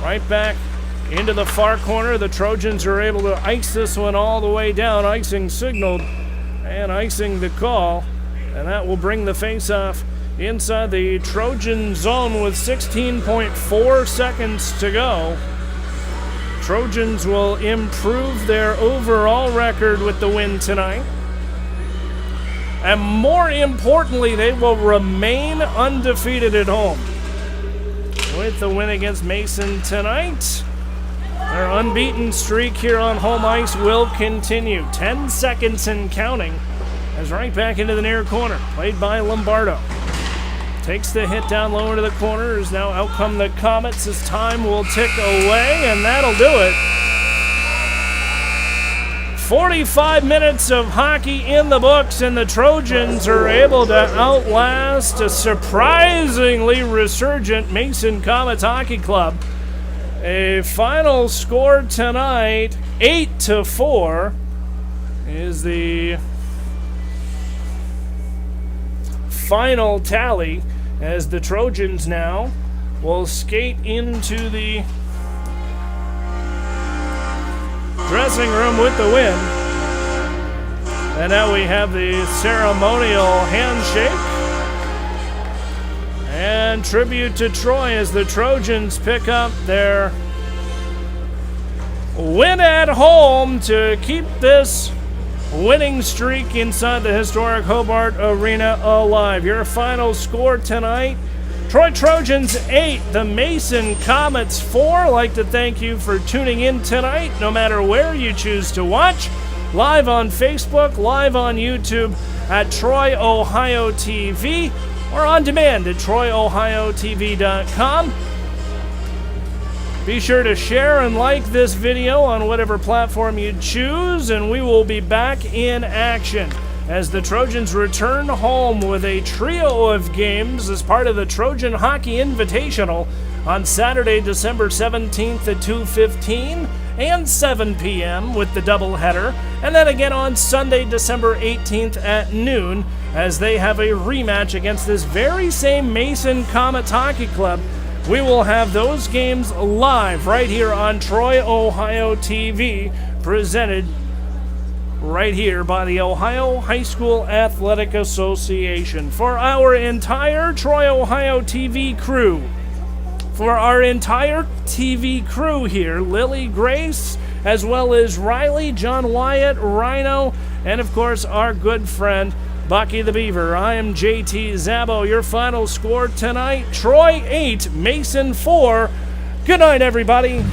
Right back into the far corner. The Trojans are able to ice this one all the way down. Icing signaled and icing the call. And that will bring the face-off inside the Trojan zone with 16.4 seconds to go. Trojans will improve their overall record with the win tonight. And more importantly, they will remain undefeated at home. With the win against Mason tonight, their unbeaten streak here on home ice will continue. 10 seconds and counting as right back into the near corner, played by Lombardo. Takes the hit down low into the corner, as now out come the Comets as time will tick away, and that'll do it. 45 minutes of hockey in the books, and the Trojans are able to outlast a surprisingly resurgent Mason Comets Hockey Club. A final score tonight, 8-4, is the final tally, as the Trojans now will skate into the dressing room with the win. And now we have the ceremonial handshake and tribute to Troy as the Trojans pick up their win at home to keep this winning streak inside the historic Hobart Arena alive. Your final score tonight, Troy Trojans 8, the Mason Comets 4. I'd like to thank you for tuning in tonight, no matter where you choose to watch. Live on Facebook, live on YouTube at Troy Ohio TV, or on demand at TroyOhioTV.com. Be sure to share and like this video on whatever platform you choose, and we will be back in action as the Trojans return home with a trio of games as part of the Trojan Hockey Invitational on Saturday, December 17th at 2:15 and 7 p.m. with the doubleheader, and then again on Sunday, December 18th at noon as they have a rematch against this very same Mason Comets Hockey Club. We will have those games live right here on Troy Ohio TV, presented right here by the Ohio High School Athletic Association. For our entire Troy Ohio TV crew, here, Lily Grace, as well as Riley, John Wyatt, Rhino, and of course our good friend Bucky the Beaver. I am JT Zabo. Your final score tonight, Troy 8, Mason 4. Good night, everybody.